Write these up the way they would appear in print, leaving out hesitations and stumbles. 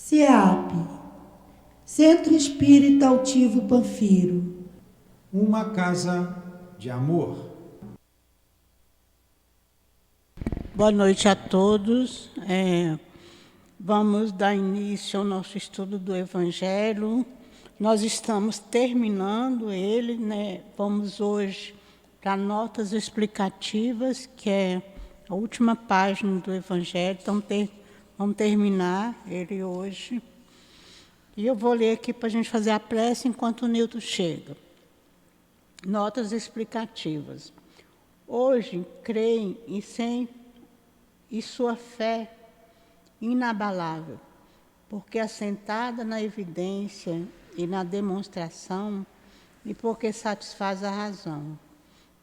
CEAP, Centro Espírita Altivo Panfiro. Uma casa de amor. Boa noite a todos. Vamos dar início ao nosso estudo do Evangelho. Nós estamos terminando ele, né? Vamos hoje para notas explicativas, que é a última página do Evangelho. Então, vamos terminar ele hoje. E eu vou ler aqui para a gente fazer a prece enquanto o Nilton chega. Notas explicativas. Hoje, creem e sua fé inabalável, porque assentada na evidência e na demonstração, e porque satisfaz a razão.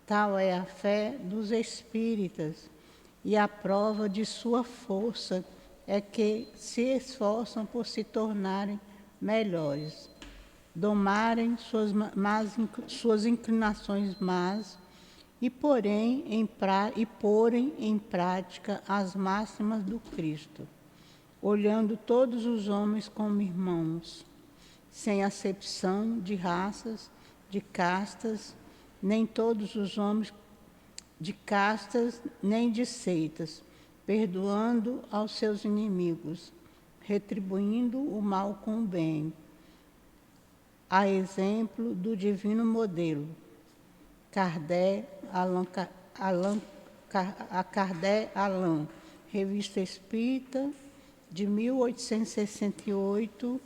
Tal é a fé dos espíritas, e a prova de sua força é que se esforçam por se tornarem melhores, domarem suas inclinações más e porem em prática as máximas do Cristo, olhando todos os homens como irmãos, sem acepção de raças, de castas, nem todos os homens de castas, nem de seitas, perdoando aos seus inimigos, retribuindo o mal com o bem, a exemplo do divino modelo, Kardec Allan, Revista Espírita, de 1868,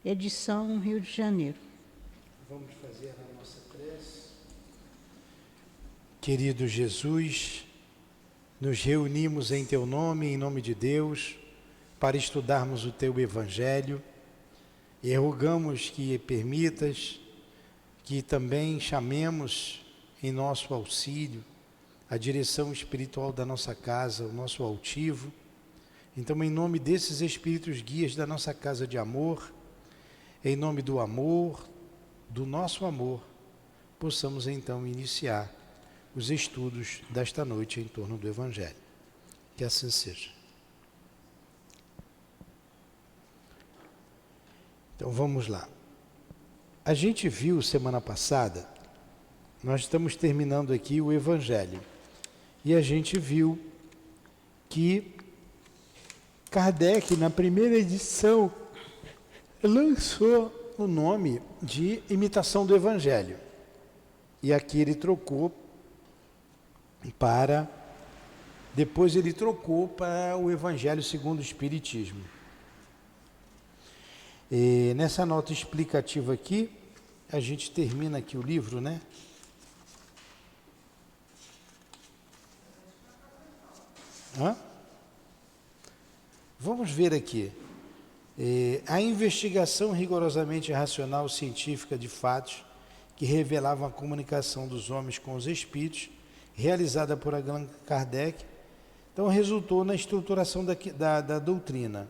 edição Rio de Janeiro. Vamos fazer a nossa prece. Querido Jesus, nos reunimos em Teu nome, em nome de Deus, para estudarmos o Teu Evangelho, e rogamos que permitas que também chamemos em nosso auxílio a direção espiritual da nossa casa, o nosso altivo. Então, em nome desses espíritos guias da nossa casa de amor, em nome do amor, do nosso amor, possamos então iniciar os estudos desta noite em torno do Evangelho. Que assim seja. Então, vamos lá. A gente viu semana passada, nós estamos terminando aqui o Evangelho, e a gente viu que Kardec, na primeira edição, lançou o nome de Imitação do Evangelho. E aqui ele trocou para... Depois ele trocou para o Evangelho segundo o Espiritismo. E nessa nota explicativa aqui, a gente termina aqui o livro, né? Vamos ver aqui. A investigação rigorosamente racional científica de fatos que revelavam a comunicação dos homens com os espíritos, realizada por Allan Kardec, então resultou na estruturação da doutrina.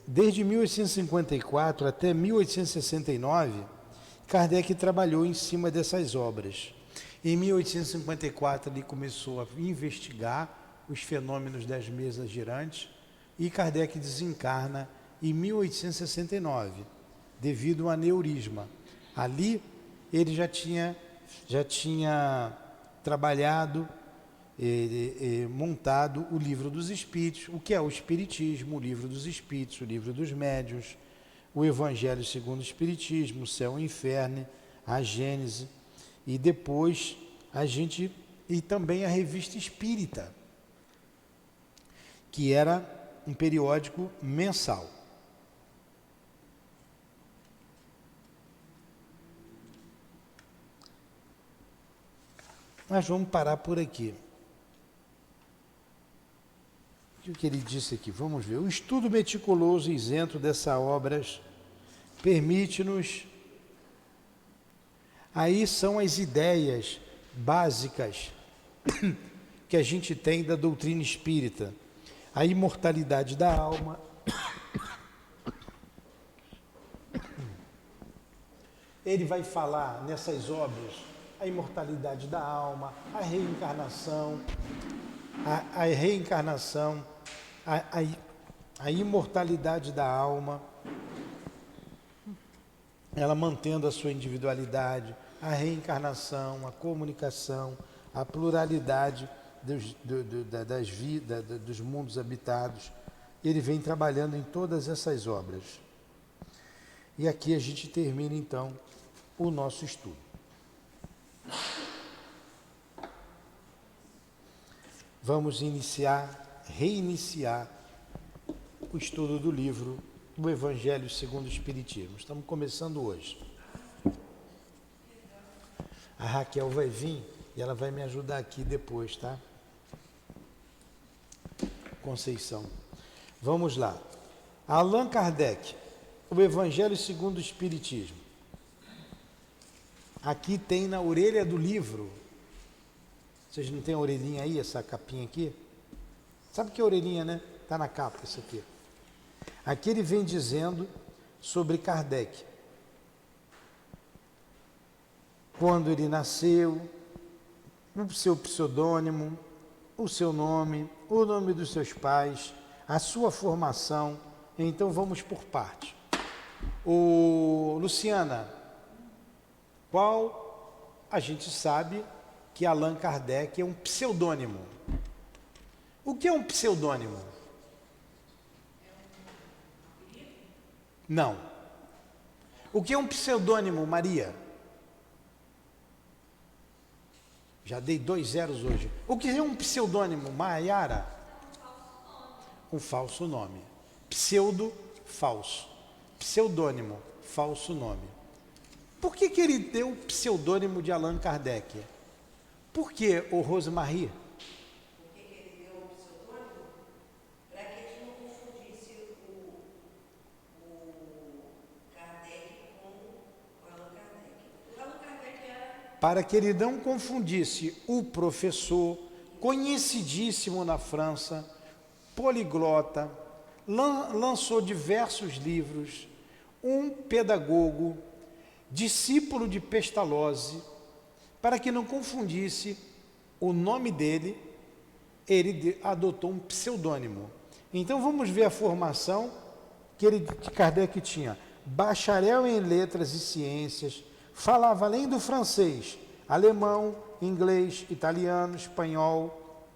Desde 1854 até 1869, Kardec trabalhou em cima dessas obras. Em 1854, ele começou a investigar os fenômenos das mesas girantes, e Kardec desencarna em 1869, devido a aneurisma. Ali, ele já tinha trabalhado, montado o Livro dos Espíritos, o que é o Espiritismo, o Livro dos Espíritos, o Livro dos Médiuns, o Evangelho segundo o Espiritismo, o Céu e o Inferno, a Gênese, e depois e também a Revista Espírita, que era um periódico mensal. Mas vamos parar por aqui. O que ele disse aqui? Vamos ver. O estudo meticuloso e isento dessas obras permite-nos... Aí são as ideias básicas que a gente tem da doutrina espírita. A imortalidade da alma. Ele vai falar nessas obras a imortalidade da alma, a reencarnação, a imortalidade da alma, ela mantendo a sua individualidade, a reencarnação, a comunicação, a pluralidade das vidas, dos mundos habitados. Ele vem trabalhando em todas essas obras. E aqui a gente termina então o nosso estudo. Vamos reiniciar o estudo do livro do Evangelho segundo o Espiritismo. Estamos começando hoje. A Raquel vai vir e ela vai me ajudar aqui depois, tá? Conceição. Vamos lá. Allan Kardec, o Evangelho segundo o Espiritismo. Aqui tem na orelha do livro. Vocês não têm a orelhinha aí, essa capinha aqui? Sabe que é a orelhinha, né? Está na capa, isso aqui. Aqui ele vem dizendo sobre Kardec. Quando ele nasceu, o seu pseudônimo, o seu nome, o nome dos seus pais, a sua formação. Então vamos por parte. Luciana, qual a gente sabe que Allan Kardec é um pseudônimo? O que é um pseudônimo? Não. O que é um pseudônimo, Maria? Já dei 2 zeros hoje. O que é um pseudônimo, Maiara? Um falso nome. Pseudo, falso. Pseudônimo, falso nome. Por que ele deu o pseudônimo de Allan Kardec? Por que, Rosemarie? Por que ele deu o pseudônimo? Para que a gente não confundisse o Kardec com o Allan Kardec. O Allan Kardec era... Para que ele não confundisse o professor, conhecidíssimo na França, poliglota, lançou diversos livros, um pedagogo, discípulo de Pestalozzi, para que não confundisse o nome dele, ele adotou um pseudônimo. Então vamos ver a formação que Kardec tinha. Bacharel em letras e ciências, falava além do francês, alemão, inglês, italiano, espanhol,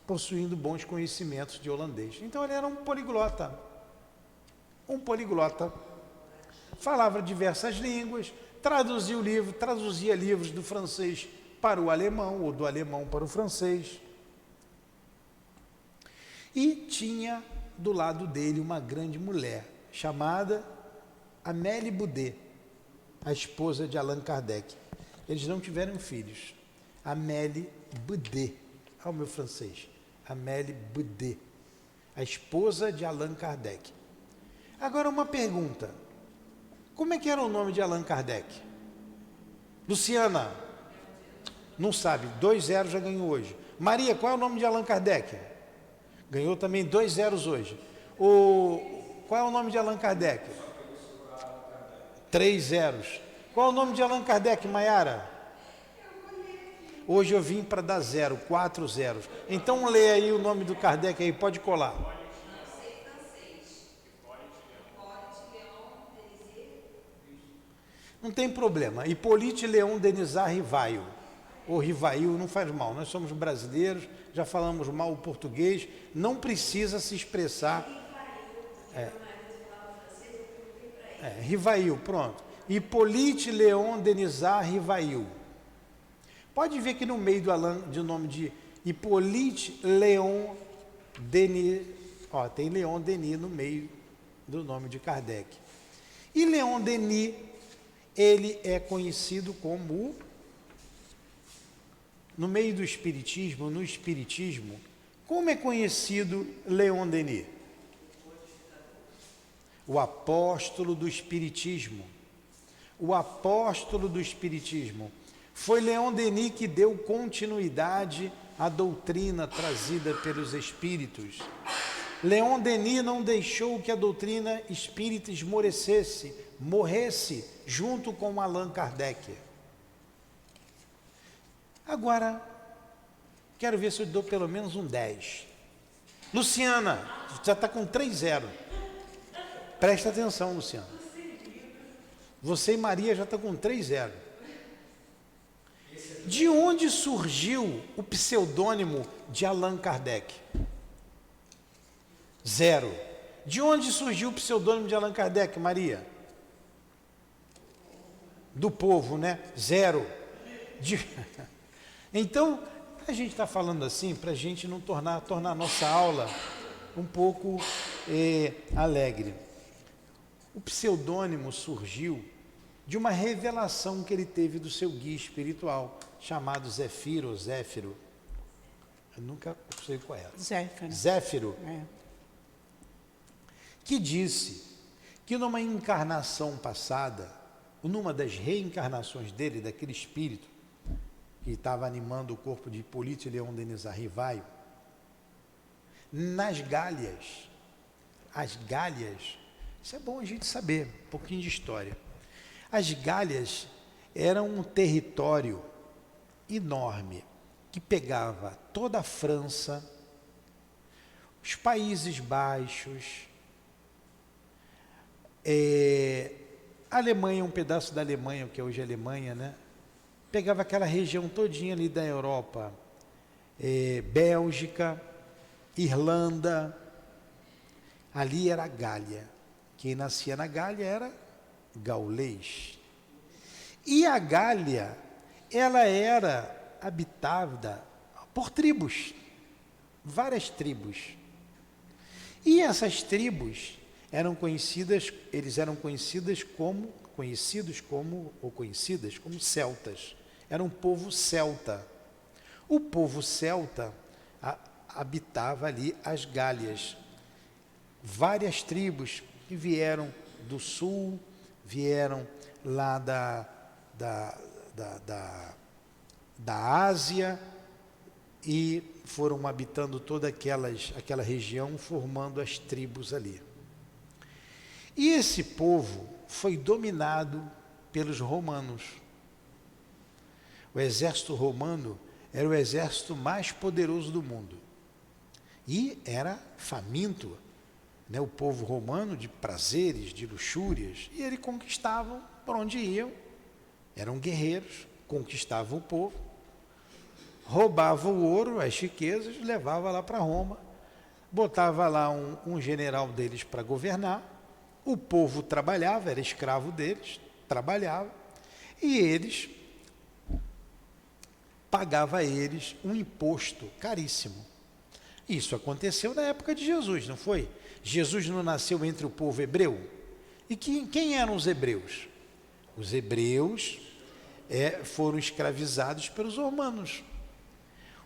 possuindo bons conhecimentos de holandês. Então ele era um poliglota. Um poliglota. Falava diversas línguas, traduzia livros do francês para o alemão, ou do alemão para o francês. E tinha do lado dele uma grande mulher, chamada Amélie Boudet, a esposa de Allan Kardec. Eles não tiveram filhos. Amélie Boudet, ao meu francês, Amélie Boudet, a esposa de Allan Kardec. Agora uma pergunta. Como é que era o nome de Allan Kardec? Luciana, não sabe, 2 zeros já ganhou hoje. Maria, qual é o nome de Allan Kardec? Ganhou também 2 zeros hoje. Qual é o nome de Allan Kardec? 3 zeros. Qual é o nome de Allan Kardec, Maiara? Hoje eu vim para dar 0, 4 zeros. Então lê aí o nome do Kardec aí, pode colar. Não tem problema. Hippolyte Léon Denisard Rivaio. Ou Rivail, não faz mal. Nós somos brasileiros, já falamos mal o português, não precisa se expressar. Rivail, pronto. Hippolyte Léon Denisard Rivail. Pode ver que no meio do nome de Hippolyte Léon Denis, tem Léon Denis no meio do nome de Kardec. E Léon Denis, ele é conhecido como, no meio do Espiritismo, no Espiritismo, como é conhecido Léon Denis? O apóstolo do Espiritismo. O apóstolo do Espiritismo. Foi Léon Denis que deu continuidade à doutrina trazida pelos Espíritos. Léon Denis não deixou que a doutrina espírita morresse junto com Allan Kardec. Agora, quero ver se eu dou pelo menos um 10. Luciana, já está com 3-0. Presta atenção, Luciana. Você e Maria já estão com 3-0. De onde surgiu o pseudônimo de Allan Kardec? 0. De onde surgiu o pseudônimo de Allan Kardec, Maria? Do povo, né? 0. Então, a gente está falando assim para a gente não tornar a nossa aula um pouco alegre. O pseudônimo surgiu de uma revelação que ele teve do seu guia espiritual, chamado Zéfiro. Eu nunca sei qual é. Zéfiro. Que disse que numa encarnação passada, numa das reencarnações dele, daquele espírito que estava animando o corpo de Hipólito Leão Denis Arrivaio, nas Gálias, as Gálias, isso é bom a gente saber, um pouquinho de história. As Gálias eram um território enorme que pegava toda a França, os Países Baixos, a Alemanha, um pedaço da Alemanha, que é hoje a Alemanha, né? Pegava aquela região todinha ali da Europa, Bélgica, Irlanda, ali era a Gália. Quem nascia na Gália era gaulês. E a Gália, ela era habitada por tribos, várias tribos. E essas tribos eram conhecidas como celtas. Era um povo celta. O povo celta habitava ali as Gálias. Várias tribos que vieram do sul, vieram lá da Ásia e foram habitando toda aquela região, formando as tribos ali. E esse povo foi dominado pelos romanos. O exército romano era o exército mais poderoso do mundo. E era faminto, né? O povo romano de prazeres, de luxúrias. E eles conquistavam por onde iam. Eram guerreiros, conquistavam o povo, roubavam o ouro, as riquezas, levavam lá para Roma, botava lá um general deles para governar. O povo trabalhava, era escravo deles, trabalhava, e eles pagavam a eles um imposto caríssimo. Isso aconteceu na época de Jesus, não foi? Jesus não nasceu entre o povo hebreu? E quem eram os hebreus? Os hebreus foram escravizados pelos romanos.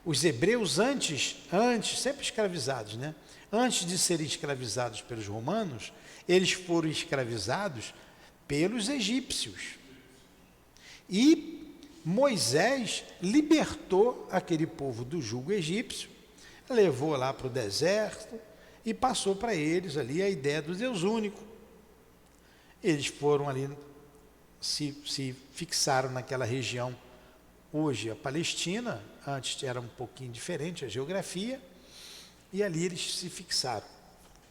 Os hebreus antes, sempre escravizados, né? Antes de serem escravizados pelos romanos, eles foram escravizados pelos egípcios. E Moisés libertou aquele povo do jugo egípcio, levou lá para o deserto e passou para eles ali a ideia do Deus único. Eles foram ali, se fixaram naquela região. Hoje a Palestina, antes era um pouquinho diferente a geografia, e ali eles se fixaram.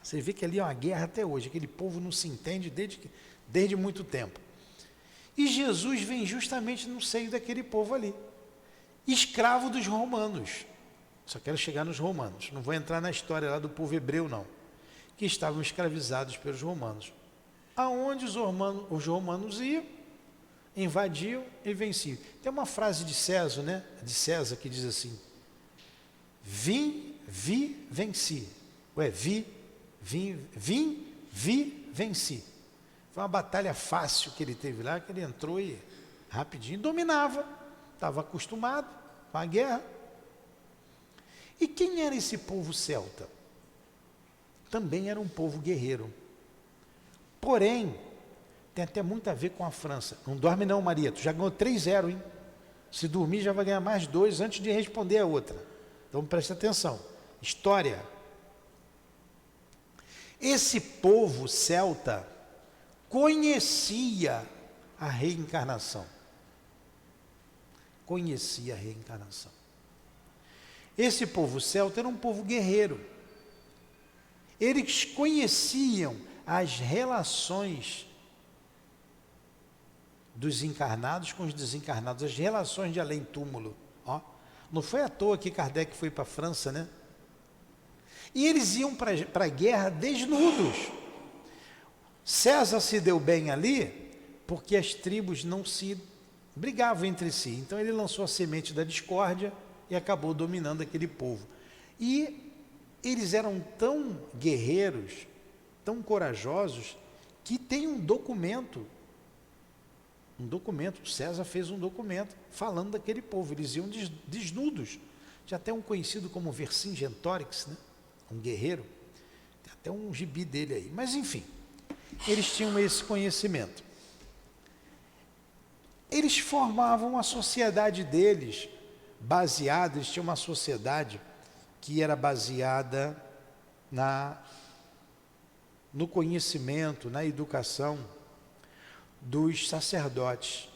Você vê que ali é uma guerra até hoje, aquele povo não se entende desde muito tempo. E Jesus vem justamente no seio daquele povo ali, escravo dos romanos. Só quero chegar nos romanos, não vou entrar na história lá do povo hebreu não, que estavam escravizados pelos romanos. Aonde os romanos iam, invadiam e venciam. Tem uma frase de César, né? De César, que diz assim: vim, vi, venci. Vim, vi, venci. Foi uma batalha fácil que ele teve lá, que ele entrou e rapidinho dominava, estava acostumado com a guerra. E quem era esse povo celta? Também era um povo guerreiro. Porém, tem até muito a ver com a França. Não dorme não, Maria, tu já ganhou 3-0, hein? Se dormir já vai ganhar mais 2 antes de responder a outra. Então presta atenção. História. Esse povo celta conhecia a reencarnação. Conhecia a reencarnação. Esse povo celta era um povo guerreiro. Eles conheciam as relações dos encarnados com os desencarnados, as relações de além-túmulo. Não foi à toa que Kardec foi para a França, né? E eles iam para a guerra desnudos. César se deu bem ali porque as tribos não se brigavam entre si. Então ele lançou a semente da discórdia e acabou dominando aquele povo. E eles eram tão guerreiros, tão corajosos, que tem um documento, César fez um documento falando daquele povo. Eles iam desnudos. Já tem um conhecido como Vercingetorix, né? Um guerreiro, tem até um gibi dele aí. Mas enfim, eles tinham esse conhecimento. Eles formavam a sociedade deles, eles tinham uma sociedade que era baseada no conhecimento, na educação dos sacerdotes.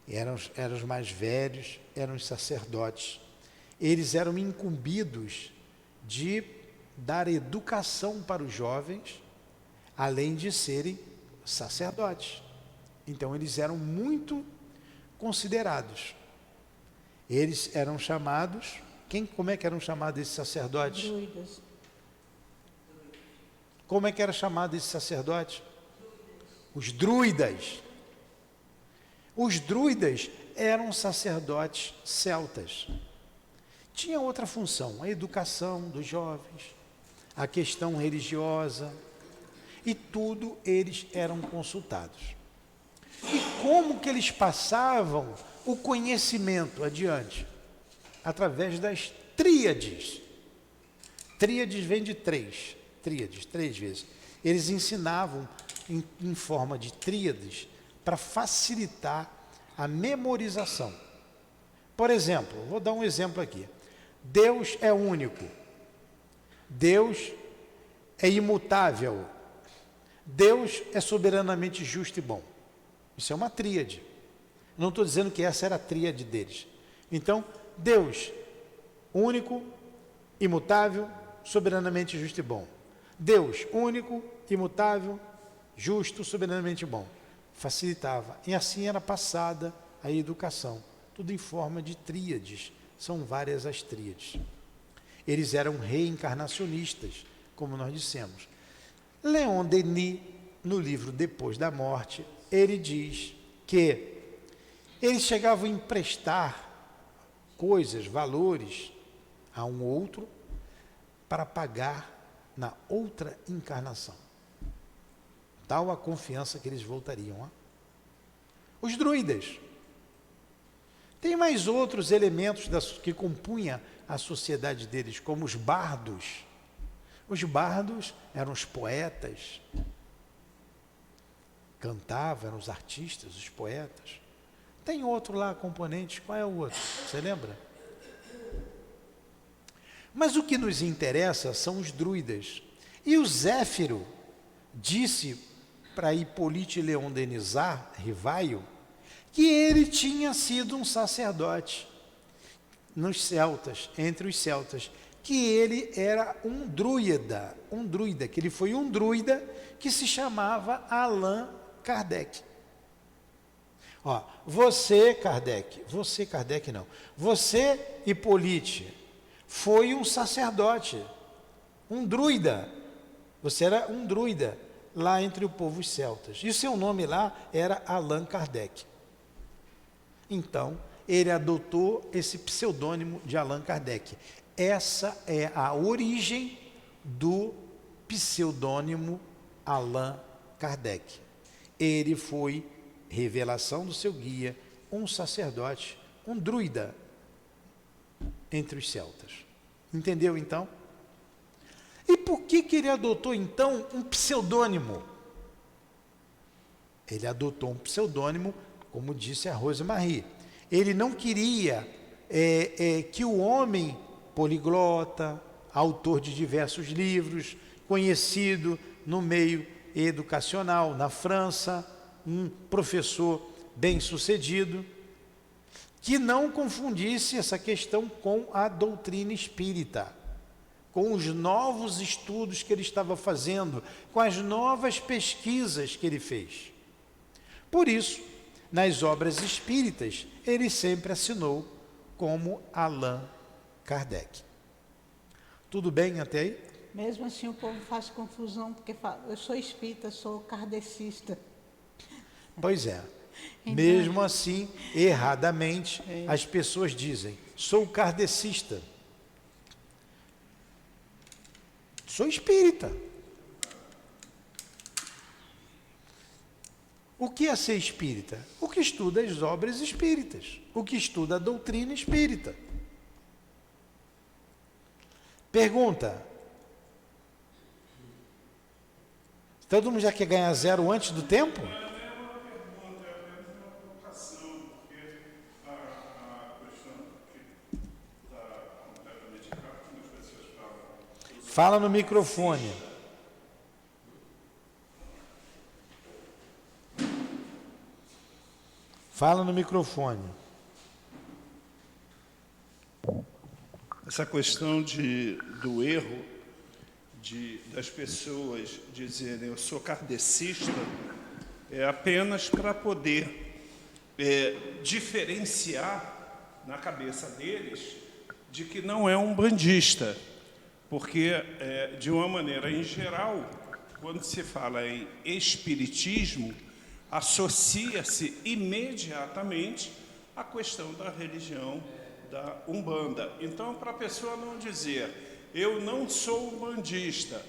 Eram os mais velhos, eram os sacerdotes. Eles eram incumbidos de dar educação para os jovens, além de serem sacerdotes. Então eles eram muito considerados. Eles eram chamados, como é que eram chamados esses sacerdotes? Druidas. Como é que era chamado esse sacerdote? Os druidas. Os druidas eram sacerdotes celtas. Tinha outra função, a educação dos jovens, a questão religiosa, e tudo eles eram consultados. E como que eles passavam o conhecimento adiante? Através das tríades. Tríades vem de três vezes. Eles ensinavam em forma de tríades para facilitar a memorização. Por exemplo, vou dar um exemplo aqui. Deus é único. Deus é imutável. Deus é soberanamente justo e bom. Isso é uma tríade. Não estou dizendo que essa era a tríade deles. Então, Deus, único, imutável, soberanamente justo e bom. Deus, único, imutável, justo, soberanamente bom. Facilitava. E assim era passada a educação. Tudo em forma de tríades. São várias as tríades. Eles eram reencarnacionistas, como nós dissemos. Leon Denis, no livro Depois da Morte, ele diz que eles chegavam a emprestar coisas, valores a um outro para pagar na outra encarnação. Tal a confiança que eles voltariam. Os druidas. Tem mais outros elementos que compunham a sociedade deles, como os bardos. Os bardos eram os poetas, cantavam, eram os artistas, os poetas. Tem outro lá, componente, qual é o outro? Você lembra? Mas o que nos interessa são os druidas. E o Zéfiro disse para Hippolyte Léon Denis Rivaio que ele tinha sido um sacerdote nos celtas, entre os celtas, que ele era um druida, que ele foi um druida que se chamava Allan Kardec. Você, Hippolyte, foi um sacerdote, um druida. Você era um druida lá entre o povo celtas. E o seu nome lá era Allan Kardec. Então, ele adotou esse pseudônimo de Allan Kardec. Essa é a origem do pseudônimo Allan Kardec. Ele foi revelação do seu guia, um sacerdote, um druida entre os celtas. Entendeu então? E por que ele adotou então um pseudônimo? Ele adotou um pseudônimo, como disse a Rosemarie. Ele não queria que o homem poliglota, autor de diversos livros, conhecido no meio educacional, na França, um professor bem-sucedido, que não confundisse essa questão com a doutrina espírita, com os novos estudos que ele estava fazendo, com as novas pesquisas que ele fez. Por isso, nas obras espíritas, ele sempre assinou como Allan Kardec. Tudo bem até aí? Mesmo assim o povo faz confusão, porque fala, eu sou espírita, sou kardecista. Pois é. Então, Mesmo assim, erradamente, as pessoas dizem, sou kardecista. Sou espírita. O que é ser espírita? O que estuda as obras espíritas, o que estuda a doutrina espírita. Pergunta. Todo mundo já quer ganhar zero antes do tempo? Fala no microfone. Fala no microfone. Essa questão do erro das pessoas dizerem eu sou kardecista é apenas para poder diferenciar na cabeça deles de que não é um bandista. Porque, de uma maneira em geral, quando se fala em espiritismo, associa-se imediatamente à questão da religião da Umbanda. Então, para a pessoa não dizer, eu não sou umbandista,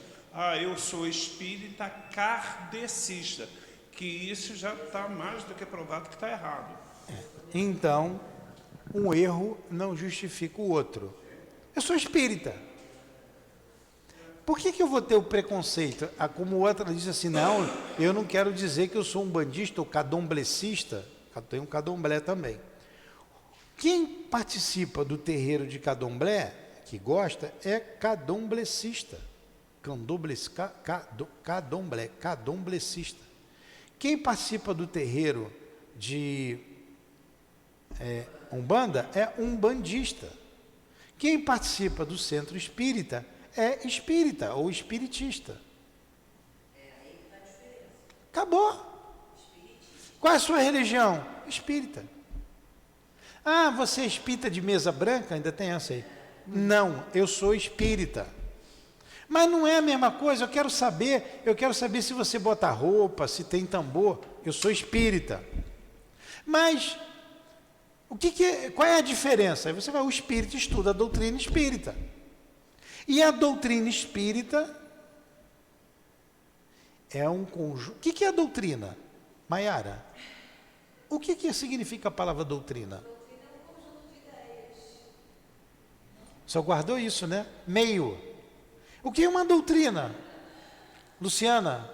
eu sou espírita kardecista, que isso já está mais do que provado que está errado. Então, um erro não justifica o outro. Eu sou espírita. Por que eu vou ter o preconceito? Como outra diz assim, não, eu não quero dizer que eu sou um bandista ou candomblecista. Tem um candomblé também. Quem participa do terreiro de candomblé, que gosta, é candomblecista. Candomblecista. Quem participa do terreiro de Umbanda é umbandista. Quem participa do centro espírita é espírita ou espiritista. Acabou. Qual é a sua religião? Espírita. Você é espírita de mesa branca? Ainda tem essa aí. Não, eu sou espírita. Mas não é a mesma coisa, eu quero saber se você bota roupa, se tem tambor. Eu sou espírita. Mas qual é a diferença? Aí você vai, o espírita estuda a doutrina espírita. E a doutrina espírita é um conjunto. O que é a doutrina, Maiara? O que significa a palavra doutrina? Doutrina é um conjunto de ideias. Só guardou isso, né? Meio. O que é uma doutrina? Luciana?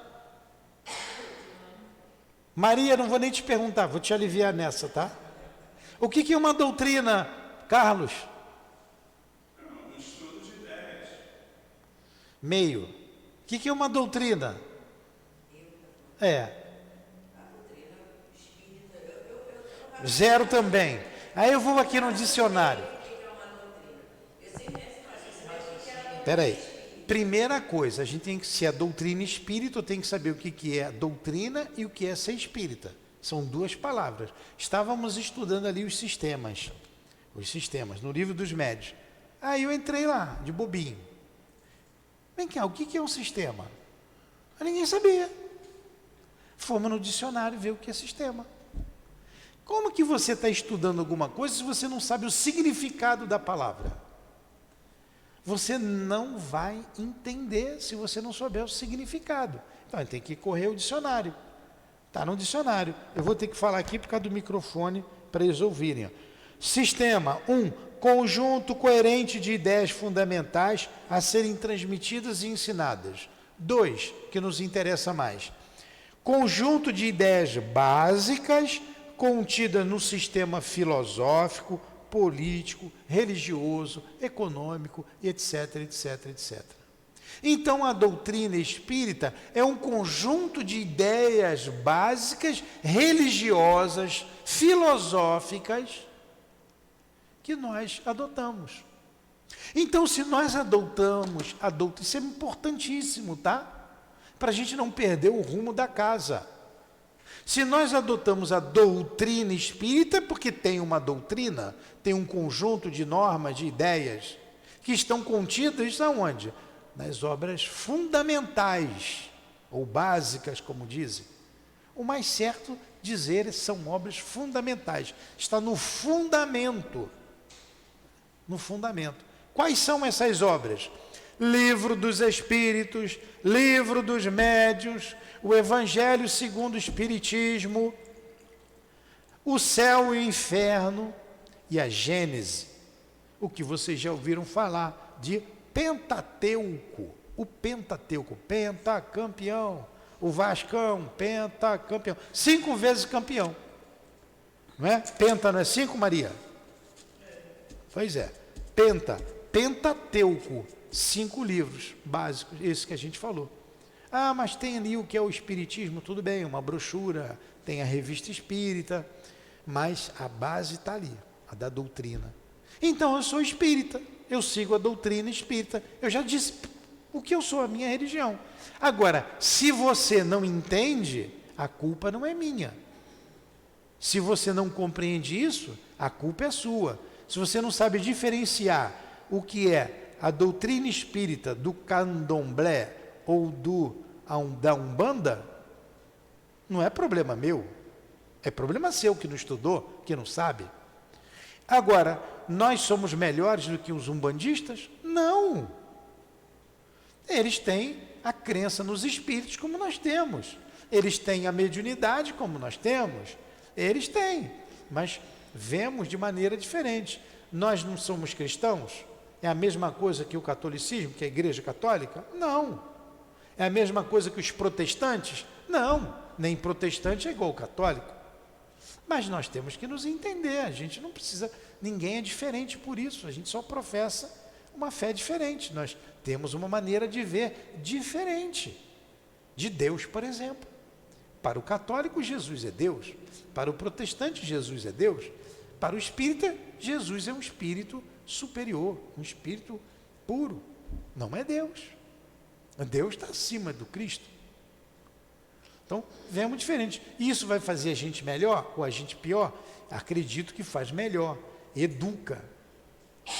Maria, não vou nem te perguntar, vou te aliviar nessa, tá? O que é uma doutrina, Carlos? Meio. O que é uma doutrina? Zero também. Aí eu vou aqui no dicionário. Espera aí. Primeira coisa, a gente tem que, se é doutrina espírita, tem que saber o que é doutrina e o que é ser espírita. São duas palavras. Estávamos estudando ali os sistemas, no livro dos médios. Aí eu entrei lá, de bobinho. Vem cá, o que é um sistema? Ninguém sabia. Fomos no dicionário ver o que é sistema. Como que você está estudando alguma coisa se você não sabe o significado da palavra? Você não vai entender se você não souber o significado. Então, tem que correr o dicionário. Está no dicionário. Eu vou ter que falar aqui por causa do microfone para eles ouvirem. Sistema 1. Conjunto coerente de ideias fundamentais a serem transmitidas e ensinadas. 2, que nos interessa mais. Conjunto de ideias básicas contidas no sistema filosófico, político, religioso, econômico, etc, etc, etc. Então, a doutrina espírita é um conjunto de ideias básicas, religiosas, filosóficas, que nós adotamos. Então, se nós adotamos, isso é importantíssimo, tá? Para a gente não perder o rumo da casa. Se nós adotamos a doutrina espírita, porque tem uma doutrina, tem um conjunto de normas, de ideias, que estão contidas aonde? Nas obras fundamentais, ou básicas, como dizem. O mais certo dizer são obras fundamentais. Está no fundamento. No fundamento. Quais são essas obras? Livro dos Espíritos, Livro dos Médiuns, o Evangelho segundo o Espiritismo, o Céu e o Inferno e a Gênese. O que vocês já ouviram falar de Pentateuco. O Pentateuco, pentacampeão. O Vascão, pentacampeão. 5 vezes campeão. Não é? Penta não é 5, Maria? Pois é. Pentateuco. 5 livros básicos, esse que a gente falou. Ah, mas tem ali o que é o Espiritismo, tudo bem, uma brochura, tem a Revista Espírita, mas a base está ali, a da doutrina. Então eu sou espírita, eu sigo a doutrina espírita, eu já disse o que eu sou, a minha religião. Agora, se você não entende, a culpa não é minha. Se você não compreende isso, a culpa é sua. Se você não sabe diferenciar o que é a doutrina espírita do candomblé ou da Umbanda, não é problema meu, é problema seu que não estudou, que não sabe. Agora, nós somos melhores do que os umbandistas? Não. Eles têm a crença nos espíritos como nós temos. Eles têm a mediunidade como nós temos. Eles têm, mas vemos de maneira diferente. Nós não somos cristãos? É a mesma coisa que o catolicismo, que a Igreja Católica? Não. É a mesma coisa que os protestantes? Não. Nem protestante é igual ao católico. Mas nós temos que nos entender. A gente não precisa, ninguém é diferente por isso. A gente só professa uma fé diferente. Nós temos uma maneira de ver diferente. De Deus, por exemplo. Para o católico, Jesus é Deus. Para o protestante, Jesus é Deus. Para o espírita, Jesus é um espírito superior, um espírito puro, não é Deus. Deus está acima do Cristo. Então, vemos diferente. Isso vai fazer a gente melhor ou a gente pior? Acredito que faz melhor, educa.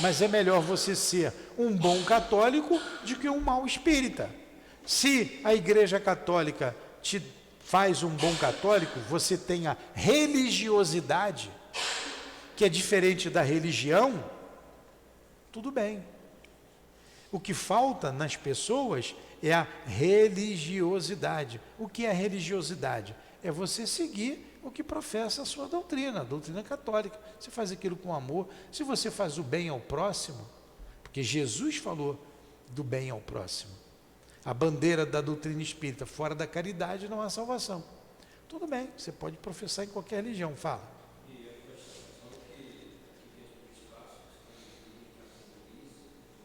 Mas é melhor você ser um bom católico do que um mau espírita. Se a Igreja Católica te faz um bom católico, você tem a religiosidade, que é diferente da religião, tudo bem. O que falta nas pessoas é a religiosidade. O que é religiosidade? É você seguir o que professa a sua doutrina, a doutrina católica. Você faz aquilo com amor. Se você faz o bem ao próximo, porque Jesus falou do bem ao próximo. A bandeira da doutrina espírita, fora da caridade não há salvação. Tudo bem, você pode professar em qualquer religião, fala.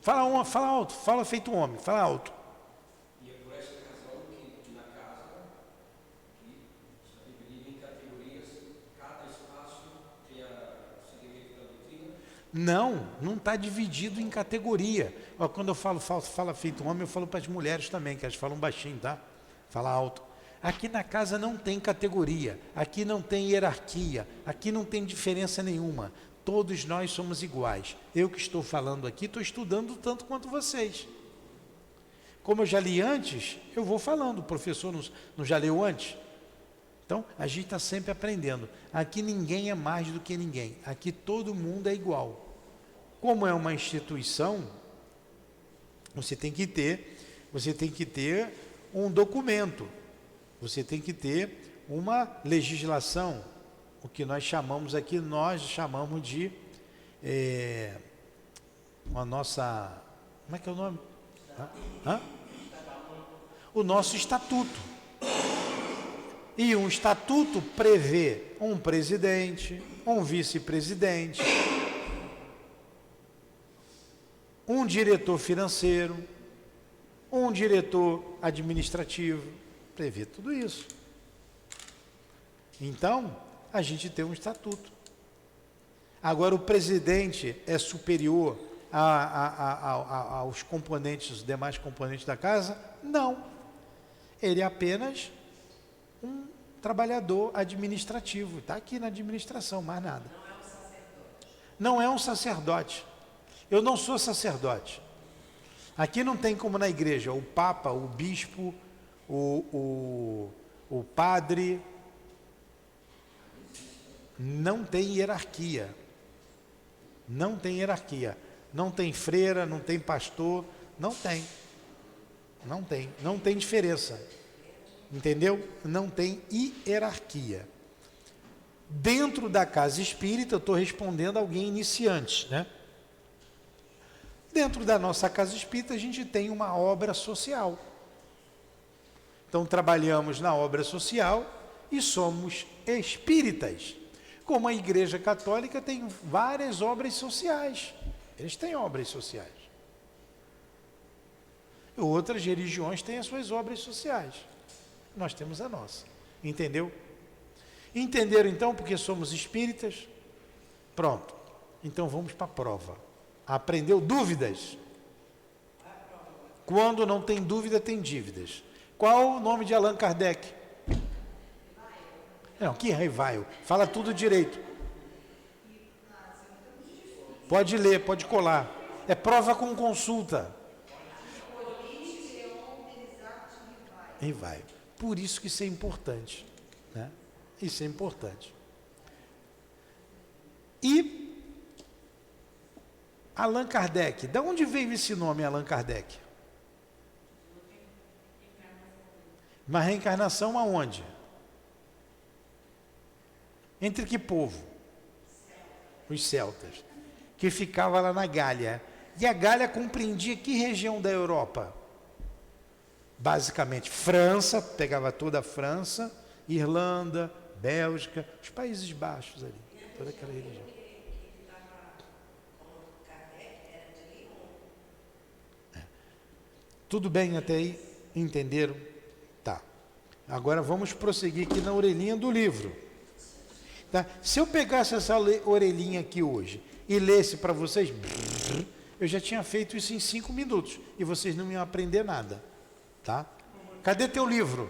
Fala alto, fala feito um homem, fala alto. E é por essa razão que na casa, que está dividido em categorias, cada espaço tem o segmento da doutrina? Não está dividido em categoria. Ó, quando eu fala feito um homem, eu falo para as mulheres também, que elas falam baixinho, tá? Fala alto. Aqui na casa não tem categoria, aqui não tem hierarquia, aqui não tem diferença nenhuma. Todos nós somos iguais. Eu que estou falando aqui, estou estudando tanto quanto vocês. Como eu já li antes, eu vou falando. O professor não já leu antes? Então, a gente está sempre aprendendo. Aqui ninguém é mais do que ninguém. Aqui todo mundo é igual. Como é uma instituição, você tem que ter um documento. Você tem que ter uma legislação. O que nós chamamos aqui, de a nossa, como é que é o nome? O nosso estatuto. E um estatuto prevê um presidente, um vice-presidente, um diretor financeiro, um diretor administrativo, prevê tudo isso. Então, a gente tem um estatuto. Agora, o presidente é superior, aos componentes, os demais componentes da casa? Não. Ele é apenas um trabalhador administrativo. Está aqui na administração, mais nada. Não é um sacerdote. Eu não sou sacerdote. Aqui não tem como na igreja, o papa, o bispo, o padre. Não tem hierarquia. Não tem hierarquia. Não tem freira, não tem pastor, não tem. Não tem diferença. Entendeu? Não tem hierarquia. Dentro da casa espírita, eu estou respondendo a alguém iniciante, né? Dentro da nossa casa espírita, a gente tem uma obra social. Então, trabalhamos na obra social e somos espíritas. Como a Igreja Católica tem várias obras sociais. Eles têm obras sociais. E outras religiões têm as suas obras sociais. Nós temos a nossa. Entendeu? Entenderam então porque somos espíritas? Pronto. Então vamos para a prova. Aprendeu dúvidas? Quando não tem dúvida, tem dívidas. Qual o nome de Allan Kardec? Não, que Rivaio. Fala tudo direito. Pode ler, pode colar. É prova com consulta. Rivaio. Por isso que isso é importante, né? Isso é importante. E Allan Kardec, de onde veio esse nome Allan Kardec? Uma reencarnação aonde? Entre que povo? Os celtas, que ficava lá na Gália. E a Gália compreendia que região da Europa? Basicamente, França, pegava toda a França, Irlanda, Bélgica, os Países Baixos ali, toda aquela região. Tudo bem até aí? Entenderam? Tá. Agora vamos prosseguir aqui na orelhinha do livro. Tá? Se eu pegasse essa orelhinha aqui hoje e lesse para vocês, eu já tinha feito isso em 5 minutos e vocês não iam aprender nada. Tá? Cadê teu livro?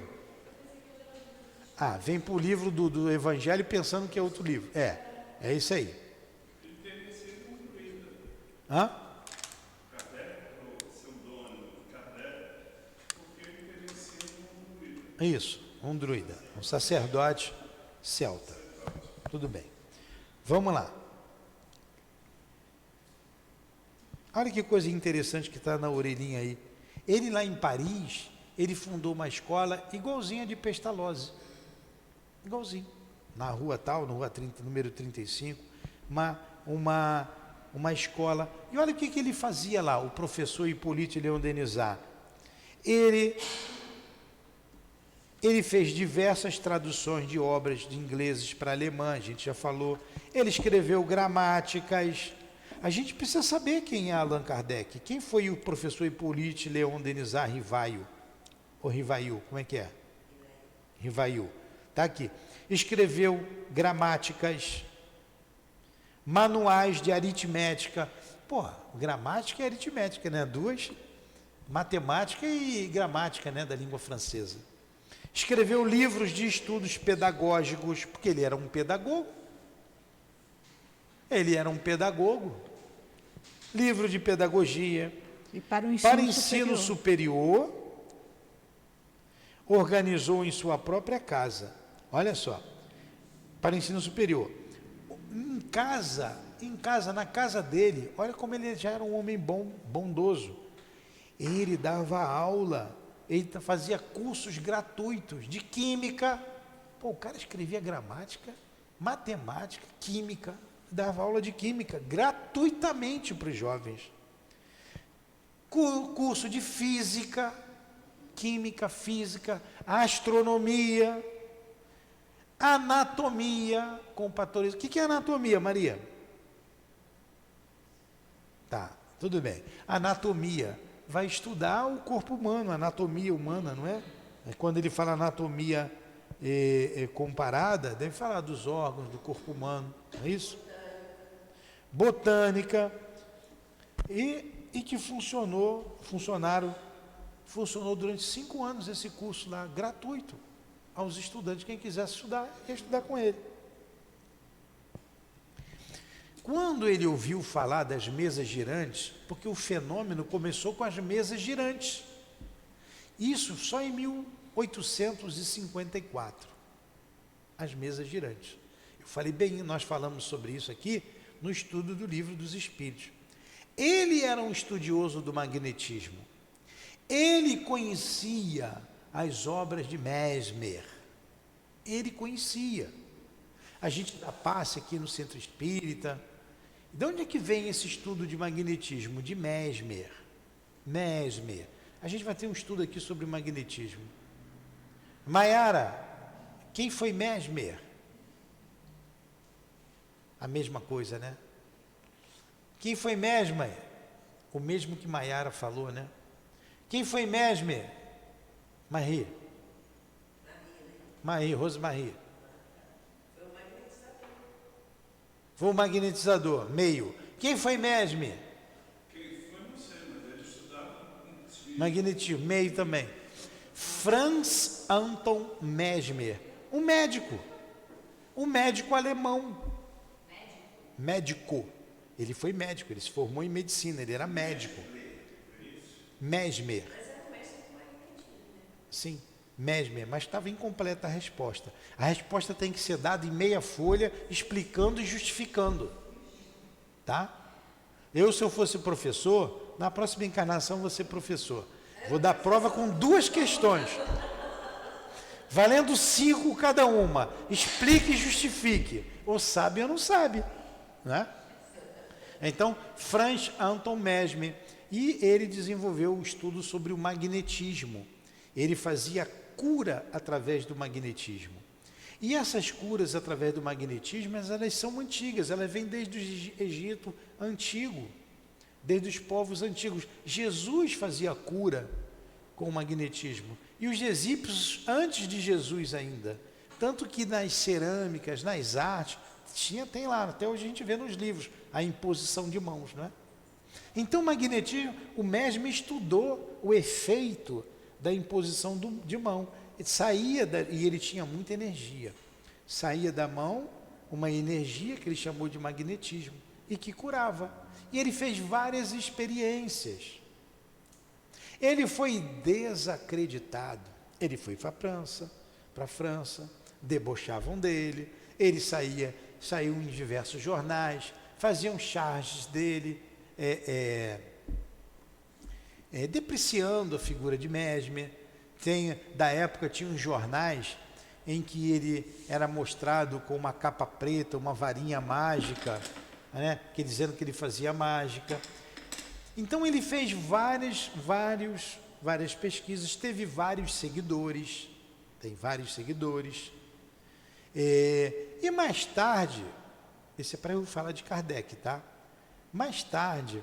Ah, vem para o livro do Evangelho pensando que é outro livro. É isso aí. Hã? Isso, um druida, um sacerdote celta. Tudo bem. Vamos lá. Olha que coisa interessante que está na orelhinha aí. Ele lá em Paris, ele fundou uma escola igualzinha de Pestalozzi. Igualzinho. Na rua tal, na rua 30, número 35, uma escola. E olha o que ele fazia lá, o professor Hippolyte Léon Denisard. Ele fez diversas traduções de obras de ingleses para alemã, a gente já falou. Ele escreveu gramáticas. A gente precisa saber quem é Allan Kardec. Quem foi o professor Hippolyte Léon Denisard Rivaio? Ou Rivaio, como é que é? Rivaio. Está aqui. Escreveu gramáticas, manuais de aritmética. Porra, gramática e aritmética, né? Duas. Matemática e gramática, né? Da língua francesa. Escreveu livros de estudos pedagógicos, porque ele era um pedagogo. Ele era um pedagogo. Livro de pedagogia. E para o ensino superior, organizou em sua própria casa. Olha só. Para ensino superior. Em casa, na casa dele, olha como ele já era um homem bondoso. Ele dava aula. Ele fazia cursos gratuitos de química. Pô, o cara escrevia gramática, matemática, química, dava aula de química gratuitamente para os jovens. Curso de física, química, física, astronomia, anatomia, com patologia. O que é anatomia, Maria? Tá, tudo bem. Anatomia. Vai estudar o corpo humano, a anatomia humana, não é? Quando ele fala anatomia comparada, deve falar dos órgãos do corpo humano, não é isso? Botânica, e que funcionou durante 5 anos esse curso lá, gratuito, aos estudantes. Quem quisesse estudar, ia estudar com ele. Quando ele ouviu falar das mesas girantes, porque o fenômeno começou com as mesas girantes, isso só em 1854, as mesas girantes. Eu falei bem, nós falamos sobre isso aqui no estudo do Livro dos Espíritos. Ele era um estudioso do magnetismo. Ele conhecia as obras de Mesmer. Ele conhecia. A gente dá passe aqui no Centro Espírita. De onde é que vem esse estudo de magnetismo? De Mesmer. Mesmer. A gente vai ter um estudo aqui sobre magnetismo. Maiara, quem foi Mesmer? A mesma coisa, né? Quem foi Mesmer? O mesmo que Maiara falou, né? Quem foi Mesmer? Marie. Marie, Rosemarie. Foi o magnetizador, meio. Quem foi Mesmer? Quem foi, não sei, mas ele estudava Magnetismo, meio também. Franz Anton Mesmer, um médico alemão. Médico. Ele foi médico, ele se formou em medicina, ele era médico. Mesmer. Sim, Mesmer, mas estava incompleta a resposta. A resposta tem que ser dada em meia folha, explicando e justificando. Tá? Se eu fosse professor, na próxima encarnação vou ser professor. Vou dar prova com 2 questões, valendo 5 cada uma. Explique e justifique. Ou sabe ou não sabe, né? Então, Franz Anton Mesmer, e ele desenvolveu o estudo sobre o magnetismo. Ele fazia cura através do magnetismo. E essas curas através do magnetismo, elas são antigas, elas vêm desde o Egito antigo, desde os povos antigos. Jesus fazia cura com o magnetismo. E os egípcios, antes de Jesus ainda. Tanto que nas cerâmicas, nas artes, tem lá, até hoje a gente vê nos livros, a imposição de mãos, não é? Então, o magnetismo, o Mesmer estudou o efeito da imposição de mão. E ele tinha muita energia. Saía da mão uma energia que ele chamou de magnetismo e que curava. E ele fez várias experiências. Ele foi desacreditado. Ele foi para a França, debochavam dele. Ele saiu em diversos jornais, faziam charges dele, depreciando a figura de Mesmer. Da época tinha uns jornais em que ele era mostrado com uma capa preta, uma varinha mágica, né, dizendo que ele fazia mágica. Então ele fez várias pesquisas, teve vários seguidores, tem vários seguidores. E mais tarde, esse é para eu falar de Kardec, tá? Mais tarde,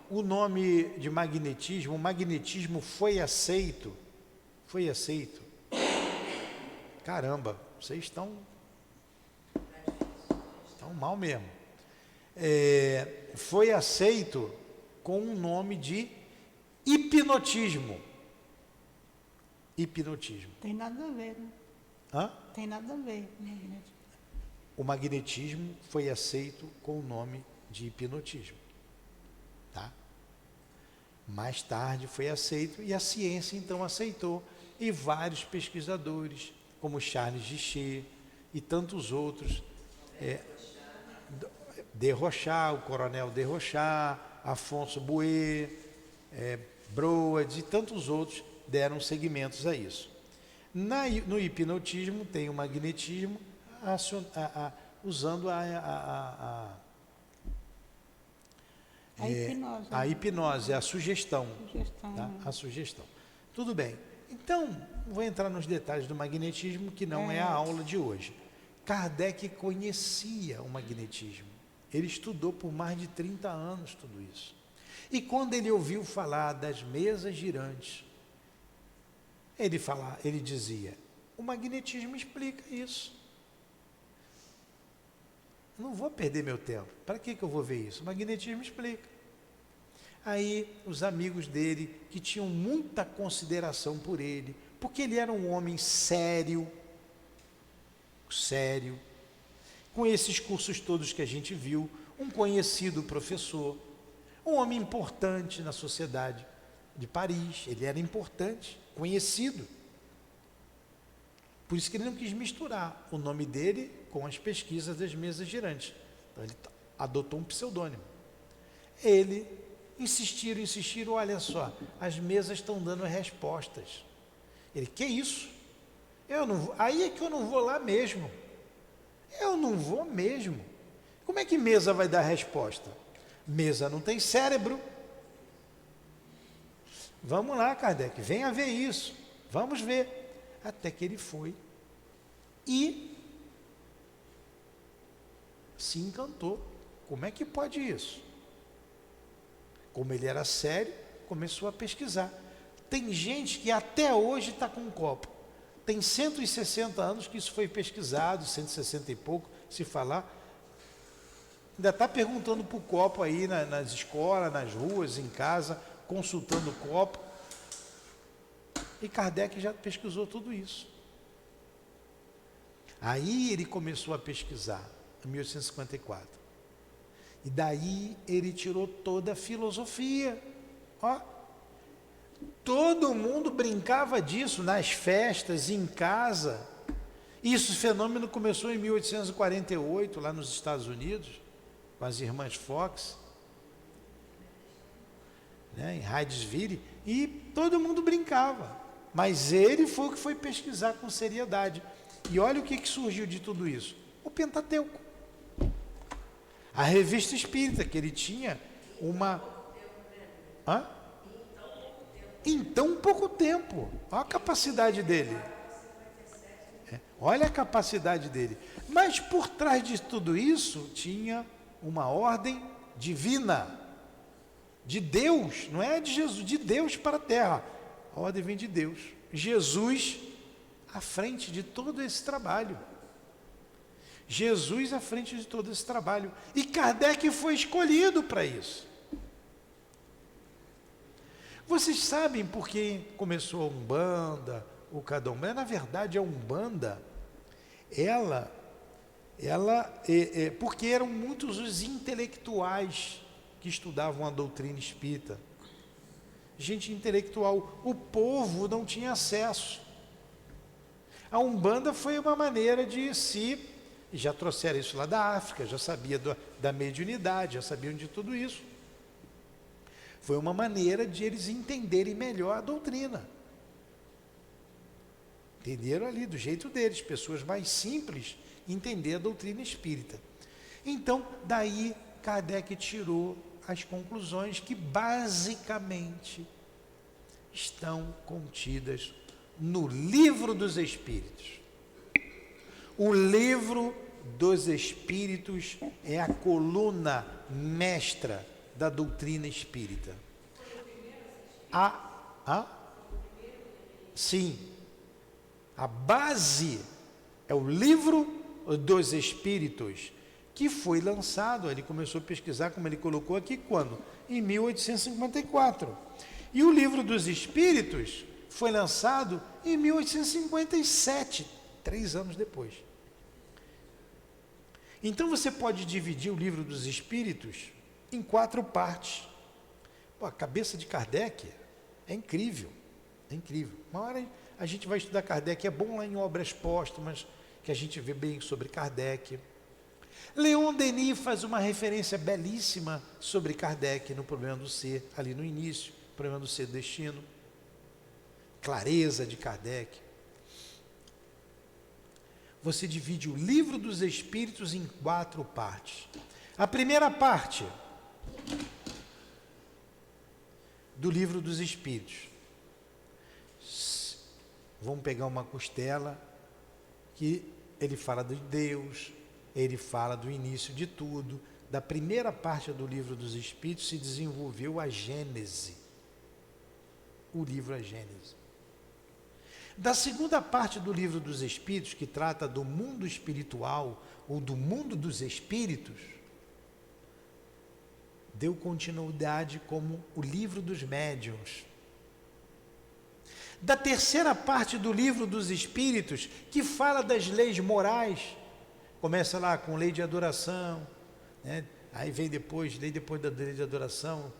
o nome de magnetismo, o magnetismo foi aceito. Caramba, vocês estão mal mesmo. Foi aceito com o nome de hipnotismo. Hipnotismo. Tem nada a ver, né? Hã? Tem nada a ver. Magnetismo. O magnetismo foi aceito com o nome de hipnotismo. Tá? Mais tarde foi aceito e a ciência então aceitou, e vários pesquisadores, como Charles Duché e tantos outros, Desrochers, o coronel Desrochers, Afonso Bouet, Broad e tantos outros deram seguimentos a isso. No hipnotismo tem o magnetismo usando a hipnose. A hipnose, a sugestão. Tá? Né? A sugestão. Tudo bem. Então, vou entrar nos detalhes do magnetismo, que não é a aula de hoje. Kardec conhecia o magnetismo. Ele estudou por mais de 30 anos tudo isso. E quando ele ouviu falar das mesas girantes, ele dizia: o magnetismo explica isso. Não vou perder meu tempo. Para que eu vou ver isso? O magnetismo explica. Aí os amigos dele, que tinham muita consideração por ele, porque ele era um homem sério, com esses cursos todos que a gente viu, um conhecido professor, um homem importante na sociedade de Paris, ele era importante, conhecido. Por isso que ele não quis misturar o nome dele com as pesquisas das mesas girantes. Então ele adotou um pseudônimo. Ele insistiram, olha só, as mesas estão dando respostas. Ele, que isso? Eu não vou, aí é que eu não vou lá mesmo. Eu não vou mesmo. Como é que mesa vai dar resposta? Mesa não tem cérebro. Vamos lá, Kardec, venha ver isso. Vamos ver. Até que ele foi e se encantou. Como é que pode isso? Como ele era sério, começou a pesquisar. Tem gente que até hoje está com um copo. Tem 160 anos que isso foi pesquisado, 160 e pouco, se falar. Ainda está perguntando para o copo aí nas escolas, nas ruas, em casa, consultando o copo. E Kardec já pesquisou tudo isso. Aí ele começou a pesquisar, em 1854. E daí ele tirou toda a filosofia. Ó, todo mundo brincava disso nas festas, em casa. Esse fenômeno começou em 1848, lá nos Estados Unidos, com as irmãs Fox, né, em Hydesville, e todo mundo brincava. Mas ele foi o que foi pesquisar com seriedade. E olha o que surgiu de tudo isso. O Pentateuco. A revista espírita, que ele tinha uma... Hã? Em tão pouco tempo. Olha a capacidade dele. Olha a capacidade dele. Mas por trás de tudo isso, tinha uma ordem divina. De Deus, não é de Jesus, de Deus para a terra. A ordem vem de Deus. Jesus à frente de todo esse trabalho. Jesus à frente de todo esse trabalho. E Kardec foi escolhido para isso. Vocês sabem por que começou a Umbanda, o Candomblé? Na verdade, a Umbanda, porque eram muitos os intelectuais que estudavam a doutrina espírita. Gente intelectual, o povo não tinha acesso. A Umbanda foi uma maneira de já trouxeram isso lá da África, já sabia da mediunidade, já sabiam de tudo isso. Foi uma maneira de eles entenderem melhor a doutrina. Entenderam ali do jeito deles, pessoas mais simples entender a doutrina espírita. Então, daí Kardec tirou as conclusões que basicamente estão contidas no Livro dos Espíritos. O Livro dos Espíritos é a coluna mestra da doutrina espírita. Sim. A base é o Livro dos Espíritos, que foi lançado, ele começou a pesquisar, como ele colocou aqui, quando? Em 1854. E o Livro dos Espíritos foi lançado em 1857, 3 anos depois. Então você pode dividir o Livro dos Espíritos em 4 partes. Pô, a cabeça de Kardec é incrível, é incrível. Uma hora a gente vai estudar Kardec, é bom lá em Obras Póstumas, que a gente vê bem sobre Kardec. Leon Denis faz uma referência belíssima sobre Kardec no Problema do Ser, ali no início, Problema do Ser, Destino. Clareza de Kardec. Você divide o Livro dos Espíritos em 4 partes. A primeira parte do Livro dos Espíritos. Vamos pegar uma costela que ele fala de Deus, ele fala do início de tudo. Da primeira parte do Livro dos Espíritos se desenvolveu a Gênese. O livro A Gênese. Da segunda parte do Livro dos Espíritos, que trata do mundo espiritual ou do mundo dos espíritos, deu continuidade como o Livro dos Médiuns. Da terceira parte do Livro dos Espíritos, que fala das leis morais, começa lá com lei de adoração, né? Aí vem depois, lei depois da lei de adoração,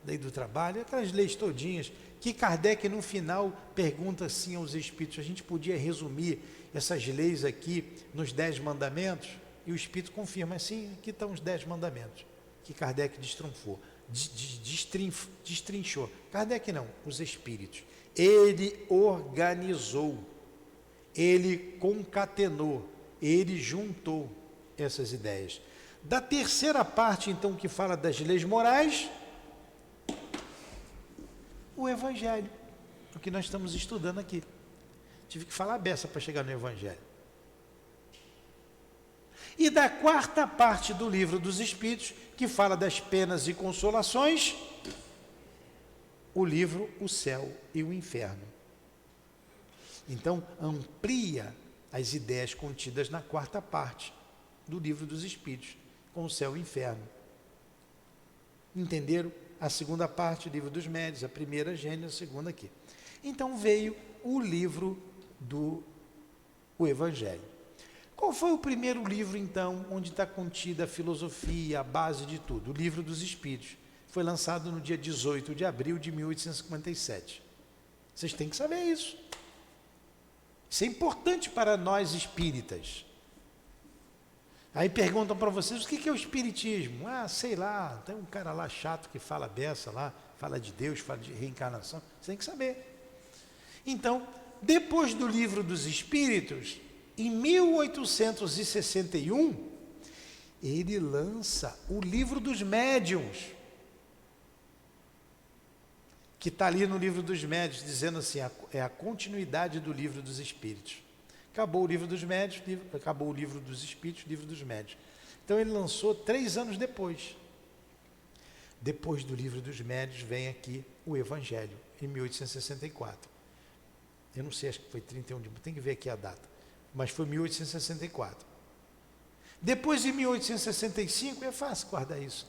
lei do trabalho, aquelas leis todinhas, que Kardec no final pergunta assim aos espíritos. A gente podia resumir essas leis aqui nos 10 mandamentos, e o espírito confirma, assim, aqui estão os 10 mandamentos, que Kardec destrinchou. Kardec não, os espíritos. Ele organizou, ele concatenou, ele juntou essas ideias. Da terceira parte, então, que fala das leis morais, o Evangelho, o que nós estamos estudando aqui. Tive que falar a beça para chegar no Evangelho. E da quarta parte do Livro dos Espíritos, que fala das penas e consolações, o livro O Céu e o Inferno. Então, amplia as ideias contidas na quarta parte do Livro dos Espíritos, com o céu e o inferno. Entenderam? A segunda parte, o Livro dos Médiuns, a primeira Gênesis, a segunda aqui. Então veio o livro do Evangelho. Qual foi o primeiro livro, então, onde está contida a filosofia, a base de tudo? O Livro dos Espíritos. Foi lançado no dia 18 de abril de 1857. Vocês têm que saber isso. Isso é importante para nós espíritas. Aí perguntam para vocês, o que é o espiritismo? Ah, sei lá, tem um cara lá chato que fala beça lá, fala de Deus, fala de reencarnação. Você tem que saber. Então, depois do Livro dos Espíritos, em 1861, ele lança o Livro dos Médiuns, que está ali no Livro dos Médiuns, dizendo assim, é a continuidade do Livro dos Espíritos. Acabou o Livro dos Médiuns, acabou o Livro dos Espíritos, Livro dos Médiuns. Então ele lançou 3 anos depois. Depois do Livro dos Médiuns vem aqui o Evangelho, em 1864. Eu não sei, acho que foi 31 de maio, tem que ver aqui a data. Mas foi 1864. Depois, em 1865, é fácil guardar isso,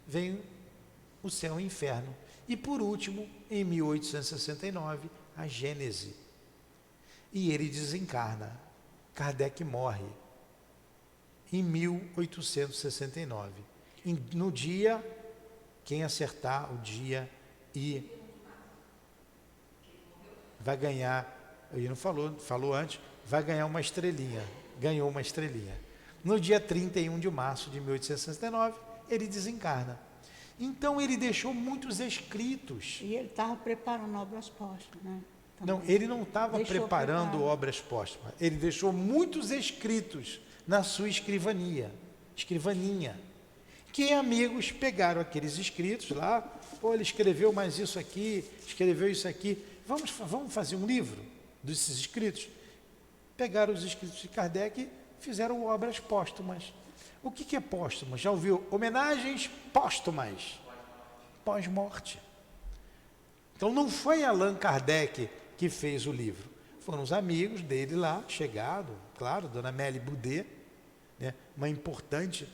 vem o Céu e o Inferno. E por último, em 1869, a Gênese. E ele desencarna. Kardec morre em 1869. No dia, quem acertar o dia e vai ganhar, ele não falou antes, vai ganhar uma estrelinha. Ganhou uma estrelinha. No dia 31 de março de 1869, ele desencarna. Então ele deixou muitos escritos. E ele estava preparando obras póstumas, né? Não, ele não estava preparando obras póstumas. Ele deixou muitos escritos na sua escrivaninha, que amigos pegaram aqueles escritos lá, pô, ele escreveu mais isso aqui, escreveu isso aqui, vamos fazer um livro desses escritos? Pegaram os escritos de Kardec e fizeram obras póstumas. O que é póstuma? Já ouviu? Homenagens póstumas, pós-morte. Então não foi Allan Kardec que fez o livro, foram os amigos dele lá, chegado, claro, Dona Amélie Boudet, né, uma importante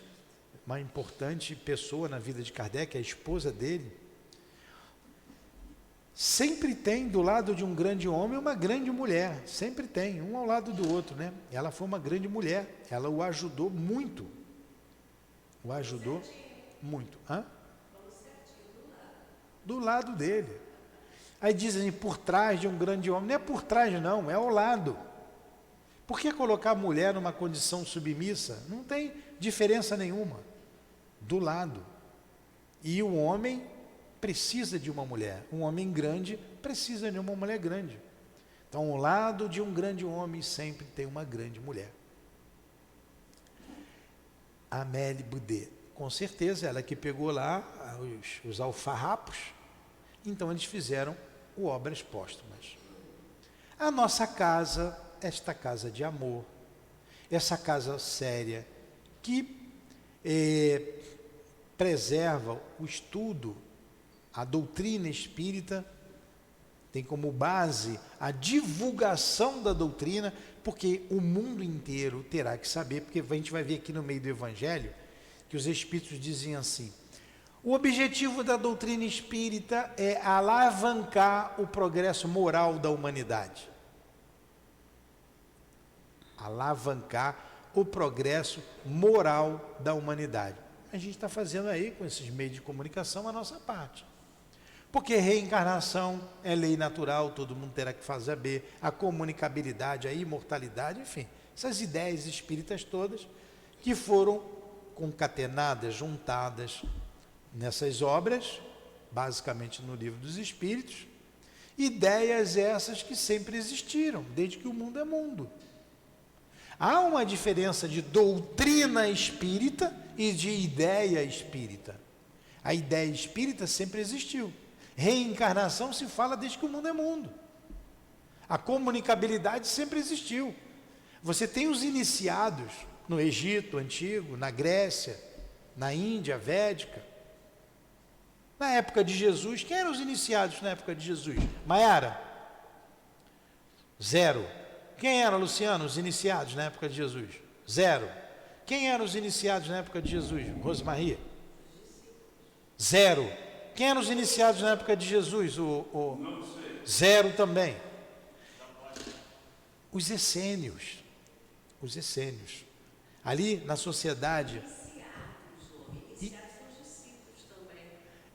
pessoa na vida de Kardec, a esposa dele. Sempre tem do lado de um grande homem uma grande mulher, sempre tem, um ao lado do outro, né? Ela foi uma grande mulher, ela o ajudou muito. Hã? Do lado dele. Aí dizem por trás de um grande homem, não é por trás não, é ao lado. Por que colocar a mulher numa condição submissa? Não tem diferença nenhuma. Do lado. E o homem precisa de uma mulher, um homem grande precisa de uma mulher grande. Então ao lado de um grande homem sempre tem uma grande mulher. Amélie Boudet, com certeza, ela que pegou lá os alfarrapos, então eles fizeram obras póstumas. A nossa casa, esta casa de amor, essa casa séria, que preserva o estudo, a doutrina espírita, tem como base a divulgação da doutrina, porque o mundo inteiro terá que saber, porque a gente vai ver aqui no meio do Evangelho, que os Espíritos dizem assim: o objetivo da doutrina espírita é alavancar o progresso moral da humanidade. Alavancar o progresso moral da humanidade. A gente está fazendo aí, com esses meios de comunicação, a nossa parte. Porque reencarnação é lei natural, todo mundo terá que fazer a comunicabilidade, a imortalidade, enfim, essas ideias espíritas todas que foram concatenadas, juntadas nessas obras, basicamente no Livro dos Espíritos, ideias essas que sempre existiram, desde que o mundo é mundo. Há uma diferença de doutrina espírita e de ideia espírita. A ideia espírita sempre existiu. Reencarnação se fala desde que o mundo é mundo. A comunicabilidade sempre existiu. Você tem os iniciados no Egito antigo, na Grécia, na Índia védica. Na época de Jesus, quem eram os iniciados na época de Jesus? Maiara? Zero. Quem eram, Luciano, os iniciados na época de Jesus? Zero. Quem eram os iniciados na época de Jesus? Rosemaria? Zero. Quem eram os iniciados na época de Jesus? Zero também. Os essênios. Os essênios. Ali na sociedade.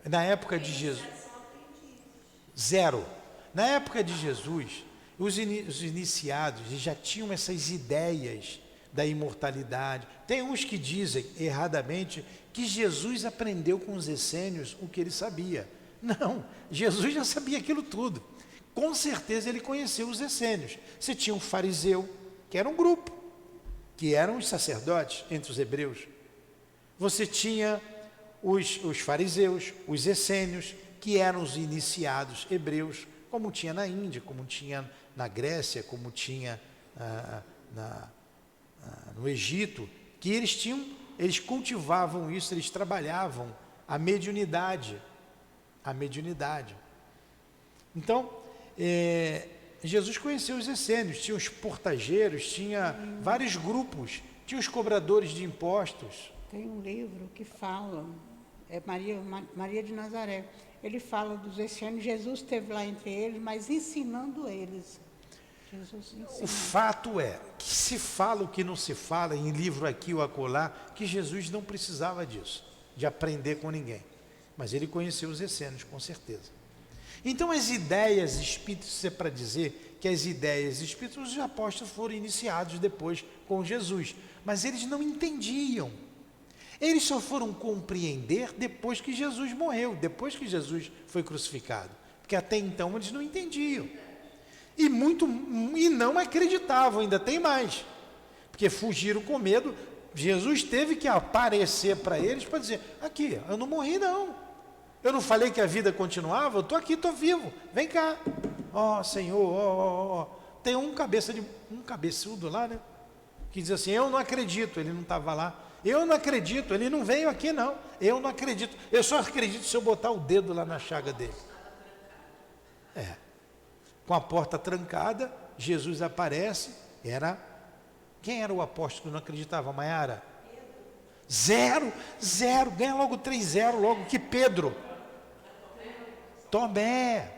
Na época de Jesus. Zero. Na época de Jesus, os iniciados já tinham essas ideias da imortalidade. Tem uns que dizem, erradamente, que Jesus aprendeu com os essênios o que ele sabia. Não, Jesus já sabia aquilo tudo. Com certeza ele conheceu os essênios. Você tinha um fariseu, que era um grupo, que eram os sacerdotes entre os hebreus. Você tinha os fariseus, os essênios, que eram os iniciados hebreus, como tinha na Índia, como tinha na Grécia, como tinha no Egito, que eles cultivavam isso, eles trabalhavam a mediunidade. Então, Jesus conheceu os essênios, tinha os portageiros, tinha vários grupos, tinha os cobradores de impostos. Tem um livro que fala, é Maria de Nazaré, ele fala dos essênios, Jesus esteve lá entre eles, mas ensinando eles. O fato é que se fala o que não se fala em livro aqui ou acolá, que Jesus não precisava disso, de aprender com ninguém. Mas ele conheceu os essênios, com certeza. Então as ideias espíritas, isso é para dizer que as ideias espíritas, os apóstolos foram iniciados depois com Jesus, mas eles não entendiam. Eles só foram compreender depois que Jesus morreu, depois que Jesus foi crucificado, porque até então eles não entendiam. E não acreditavam, ainda tem mais, porque fugiram com medo. Jesus teve que aparecer para eles para dizer: aqui, eu não morri não, eu não falei que a vida continuava, eu estou aqui, estou vivo, vem cá, ó Senhor, tem um cabeçudo lá, né, que diz assim: eu não acredito, ele não estava lá, eu não acredito, ele não veio aqui não, eu não acredito, eu só acredito se eu botar o dedo lá na chaga dele. Com a porta trancada, Jesus aparece. Quem era o apóstolo que não acreditava, Maiara? Zero, ganha logo 3-0, logo que Pedro. Tomé.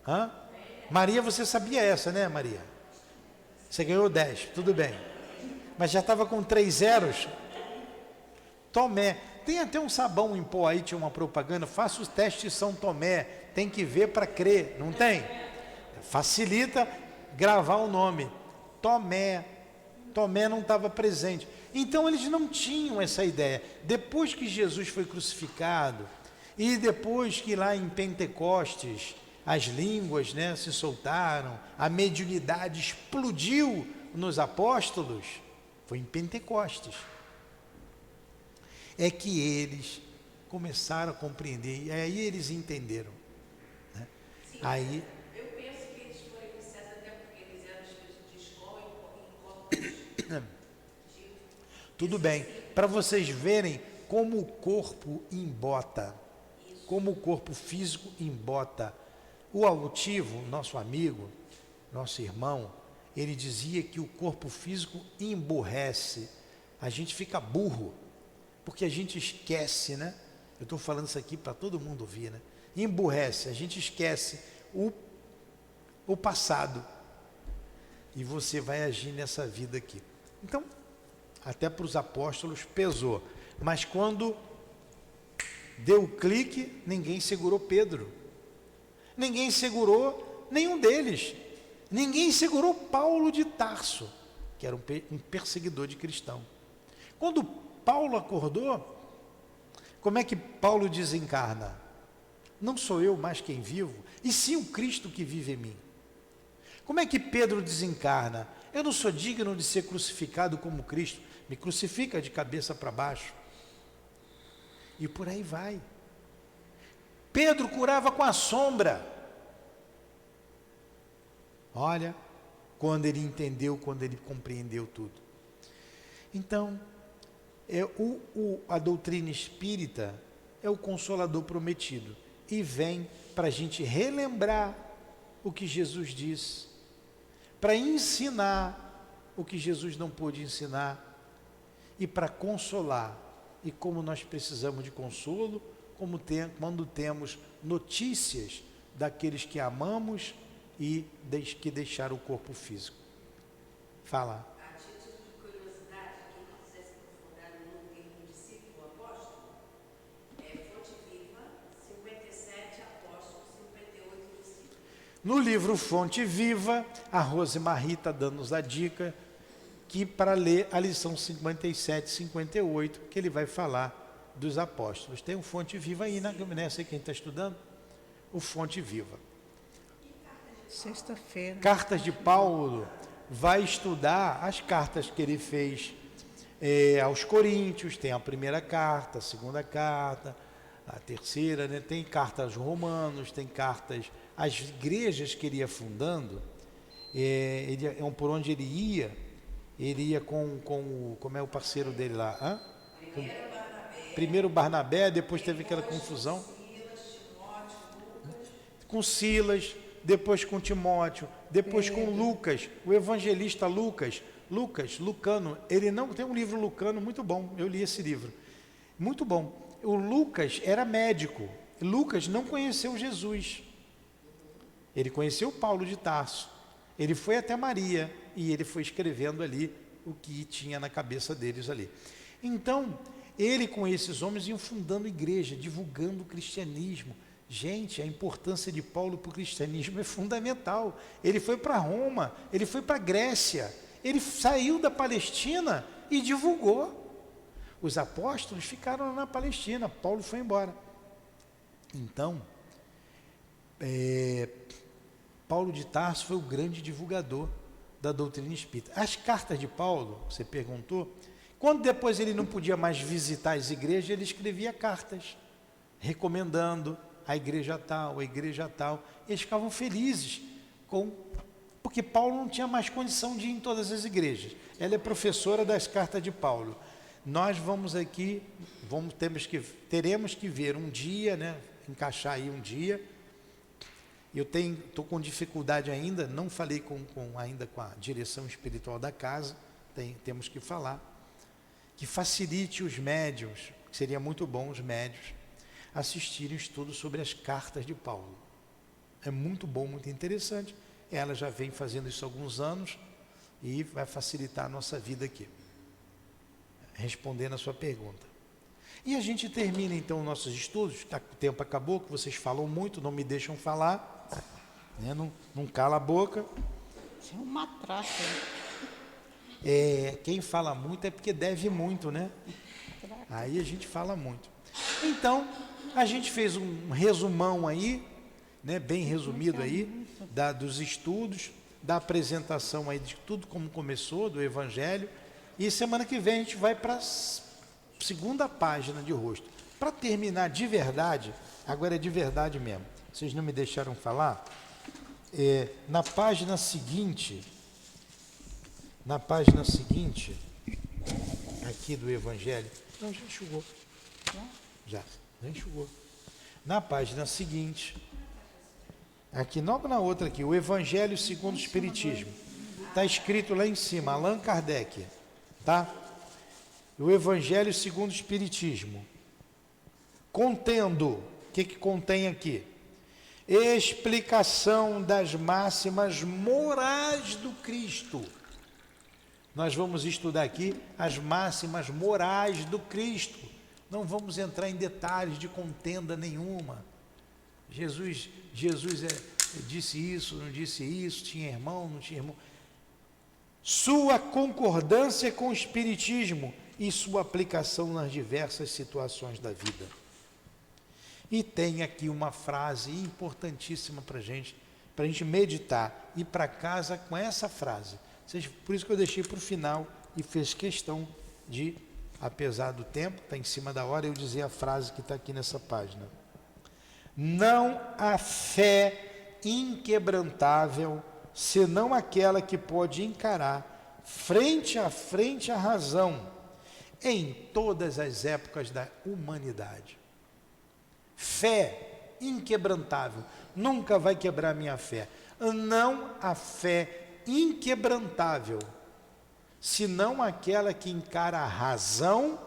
Hã? Maria, você sabia essa, né, Maria? Você ganhou 10, tudo bem. Mas já estava com 3 zeros. Tomé. Tem até um sabão em pó aí, tinha uma propaganda, faça os testes São Tomé, tem que ver para crer, não tem? Facilita gravar o nome. Tomé não estava presente. Então eles não tinham essa ideia. Depois que Jesus foi crucificado, e depois que lá em Pentecostes as línguas, né, se soltaram, a mediunidade explodiu nos apóstolos, foi em Pentecostes. É que eles começaram a compreender, e aí eles entenderam. Né? Sim, aí, eu penso que eles foram iniciados até porque eles eram espíritos de escola em corpos. Tudo bem, para vocês verem como o corpo embota. Isso. como o corpo físico embota. O altivo, nosso amigo, nosso irmão, ele dizia que o corpo físico emburrece. A gente fica burro, porque a gente esquece, né? Eu estou falando isso aqui para todo mundo ouvir, né? Emburrece, a gente esquece o passado. E você vai agir nessa vida aqui. Então, até para os apóstolos pesou. Mas quando deu o clique, ninguém segurou Pedro. Ninguém segurou nenhum deles. Ninguém segurou Paulo de Tarso, que era um perseguidor de cristão. Quando Paulo acordou, como é que Paulo desencarna? Não sou eu mais quem vivo, e sim o Cristo que vive em mim. Como é que Pedro desencarna? Eu não sou digno de ser crucificado como Cristo. Me crucifica de cabeça para baixo. E por aí vai. Pedro curava com a sombra. Olha, quando ele entendeu, quando ele compreendeu tudo. Então, a doutrina espírita é o consolador prometido. E vem para a gente relembrar o que Jesus disse, para ensinar o que Jesus não pôde ensinar, e para consolar. E como nós precisamos de consolo, quando temos notícias daqueles que amamos e que deixaram o corpo físico. Fala. A título de curiosidade, quem quiser se aprofundar no livro Discípulo Apóstolo, Fonte Viva, 57 apóstolos, 58 discípulos. No livro Fonte Viva, a Rosemarie está dando-nos a dica que para ler a lição 57, 58, que ele vai falar dos apóstolos. Tem um Fonte Viva aí, né? Sei quem está estudando. O Fonte Viva. Sexta-feira. Cartas de Paulo, vai estudar as cartas que ele fez aos Coríntios. Tem a primeira carta, a segunda carta, a terceira, né? Tem cartas aos Romanos, tem cartas às igrejas que ele ia fundando. Por onde ele ia com como é o parceiro dele lá? Hã? Primeiro Barnabé, depois teve aquela confusão. Com Silas, depois com Timóteo, depois com Lucas, o evangelista Lucano, ele não tem um livro Lucano muito bom, eu li esse livro, muito bom. O Lucas era médico, Lucas não conheceu Jesus, ele conheceu Paulo de Tarso, ele foi até Maria e ele foi escrevendo ali o que tinha na cabeça deles ali. Então, ele com esses homens iam fundando igreja, divulgando o cristianismo. Gente, a importância de Paulo para o cristianismo é fundamental. Ele foi para Roma, ele foi para a Grécia, ele saiu da Palestina e divulgou. Os apóstolos ficaram na Palestina, Paulo foi embora. Então, Paulo de Tarso foi o grande divulgador da doutrina espírita. As cartas de Paulo, você perguntou, quando depois ele não podia mais visitar as igrejas, ele escrevia cartas, recomendando a igreja tal, eles ficavam felizes porque Paulo não tinha mais condição de ir em todas as igrejas. Ela é professora das cartas de Paulo. Nós vamos aqui, teremos que ver um dia, né, encaixar aí um dia. Eu estou com dificuldade ainda, não falei ainda com a direção espiritual da casa, temos que falar, que facilite os médiuns, que seria muito bom os médiuns assistirem o estudo sobre as cartas de Paulo. É muito bom, muito interessante. Ela já vem fazendo isso há alguns anos e vai facilitar a nossa vida aqui, respondendo a sua pergunta. E a gente termina então nossos estudos, o tempo acabou, que vocês falam muito, não me deixam falar, né? Não cala a boca. Isso é uma traça. Quem fala muito é porque deve muito, né? Aí a gente fala muito. Então, a gente fez um resumão aí, né, bem resumido aí, dos estudos, da apresentação aí de tudo como começou, do Evangelho. E semana que vem a gente vai para a segunda página de rosto. Para terminar de verdade, agora é de verdade mesmo. Vocês não me deixaram falar? Na página seguinte, aqui do Evangelho, não, já enxugou. Já enxugou. na página seguinte, aqui, logo na outra aqui, o Evangelho segundo o Espiritismo. Está escrito lá em cima, Allan Kardec, tá? O Evangelho segundo o Espiritismo. Contendo, o que contém aqui? Explicação das máximas morais do Cristo. Nós vamos estudar aqui as máximas morais do Cristo. Não vamos entrar em detalhes de contenda nenhuma. Jesus disse isso, não disse isso, tinha irmão, não tinha irmão. Sua concordância com o Espiritismo e sua aplicação nas diversas situações da vida. E tem aqui uma frase importantíssima para a gente meditar, ir para casa com essa frase. Por isso que eu deixei para o final e fiz questão de, apesar do tempo, está em cima da hora, eu dizer a frase que está aqui nessa página. Não há fé inquebrantável, senão aquela que pode encarar frente a frente a razão em todas as épocas da humanidade. Fé inquebrantável, nunca vai quebrar minha fé. Não há fé inquebrantável, senão aquela que encara a razão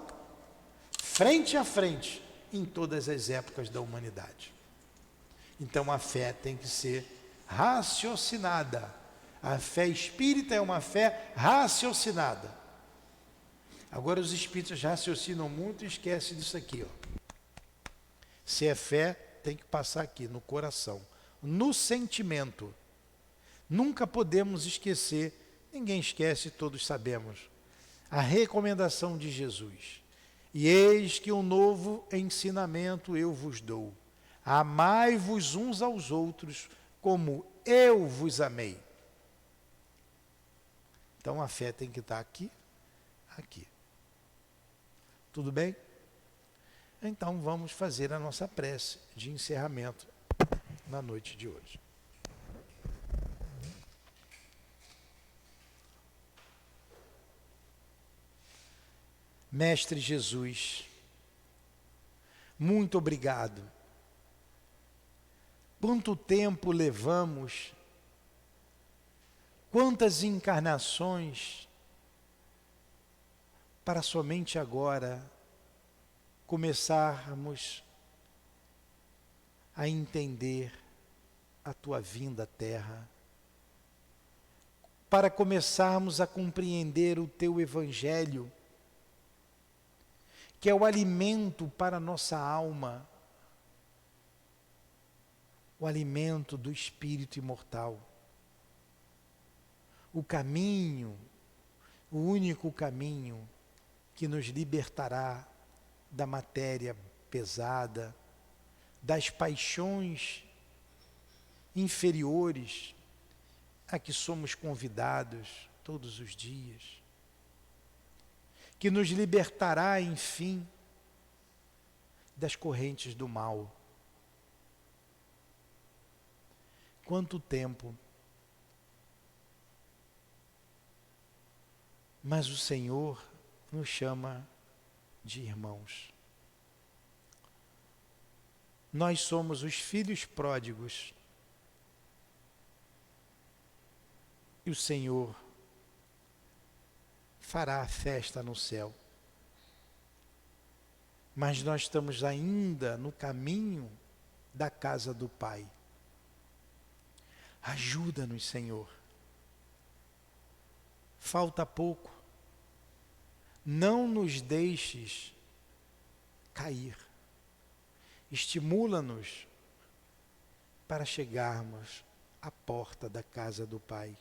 frente a frente em todas as épocas da humanidade. Então a fé tem que ser raciocinada. A fé espírita é uma fé raciocinada. Agora os espíritas raciocinam muito e esquecem disso aqui, ó. Se é fé, tem que passar aqui no coração, no sentimento. Nunca podemos esquecer, ninguém esquece, todos sabemos, a recomendação de Jesus. E eis que um novo ensinamento eu vos dou. Amai-vos uns aos outros, como eu vos amei. Então a fé tem que estar aqui, aqui. Tudo bem? Então vamos fazer a nossa prece de encerramento na noite de hoje. Mestre Jesus, muito obrigado. Quanto tempo levamos, quantas encarnações, para somente agora começarmos a entender a tua vinda à Terra, para começarmos a compreender o teu Evangelho, que é o alimento para a nossa alma, o alimento do espírito imortal. O caminho, o único caminho que nos libertará da matéria pesada, das paixões inferiores a que somos convidados todos os dias, que nos libertará, enfim, das correntes do mal. Quanto tempo! Mas o Senhor nos chama de irmãos. Nós somos os filhos pródigos. E o Senhor fará a festa no céu. Mas nós estamos ainda no caminho da casa do Pai. Ajuda-nos, Senhor. Falta pouco. Não nos deixes cair. Estimula-nos para chegarmos à porta da casa do Pai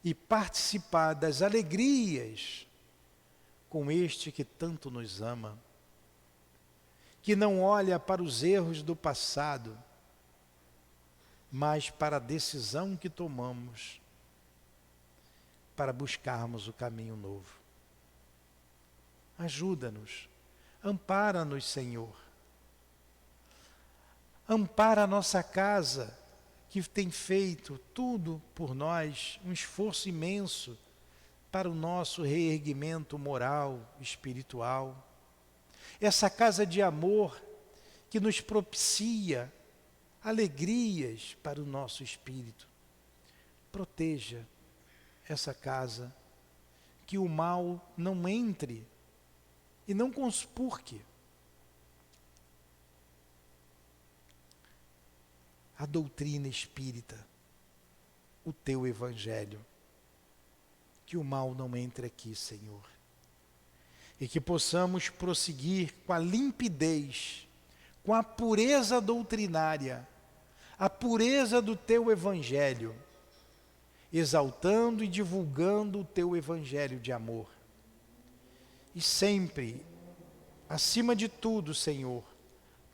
e participar das alegrias com este que tanto nos ama, que não olha para os erros do passado, mas para a decisão que tomamos para buscarmos o caminho novo. Ajuda-nos, ampara-nos, Senhor. Ampara a nossa casa, que tem feito tudo por nós, um esforço imenso para o nosso reerguimento moral, espiritual. Essa casa de amor que nos propicia alegrias para o nosso espírito. Proteja essa casa, que o mal não entre e não conspurque a doutrina espírita, o teu evangelho. Que o mal não entre aqui, Senhor. E que possamos prosseguir com a limpidez, com a pureza doutrinária, a pureza do teu evangelho, exaltando e divulgando o teu evangelho de amor. E sempre, acima de tudo, Senhor,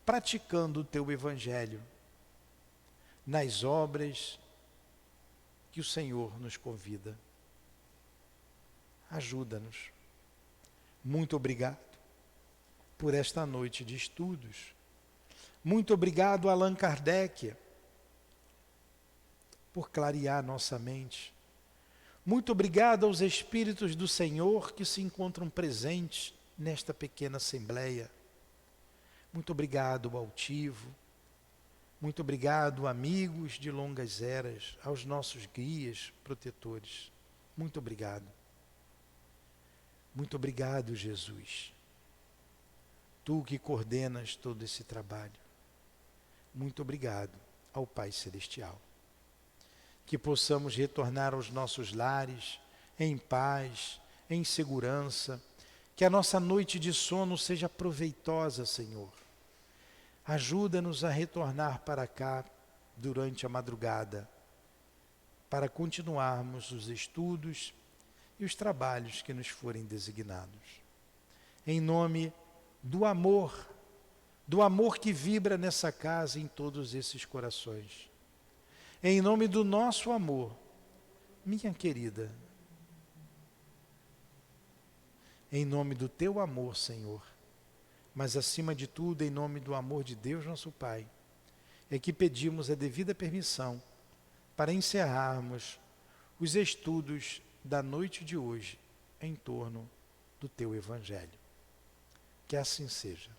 praticando o teu evangelho nas obras que o Senhor nos convida. Ajuda-nos. Muito obrigado por esta noite de estudos. Muito obrigado, Allan Kardec, por clarear nossa mente. Muito obrigado aos Espíritos do Senhor que se encontram presentes nesta pequena assembleia. Muito obrigado, Altivo. Muito obrigado, amigos de longas eras, aos nossos guias, protetores. Muito obrigado. Muito obrigado, Jesus. Tu que coordenas todo esse trabalho. Muito obrigado ao Pai Celestial. Que possamos retornar aos nossos lares em paz, em segurança. Que a nossa noite de sono seja proveitosa, Senhor. Ajuda-nos a retornar para cá durante a madrugada, para continuarmos os estudos e os trabalhos que nos forem designados. Em nome do amor que vibra nessa casa em todos esses corações. Em nome do nosso amor, minha querida, em nome do teu amor, Senhor, mas acima de tudo, em nome do amor de Deus, nosso Pai, é que pedimos a devida permissão para encerrarmos os estudos da noite de hoje em torno do teu Evangelho. Que assim seja.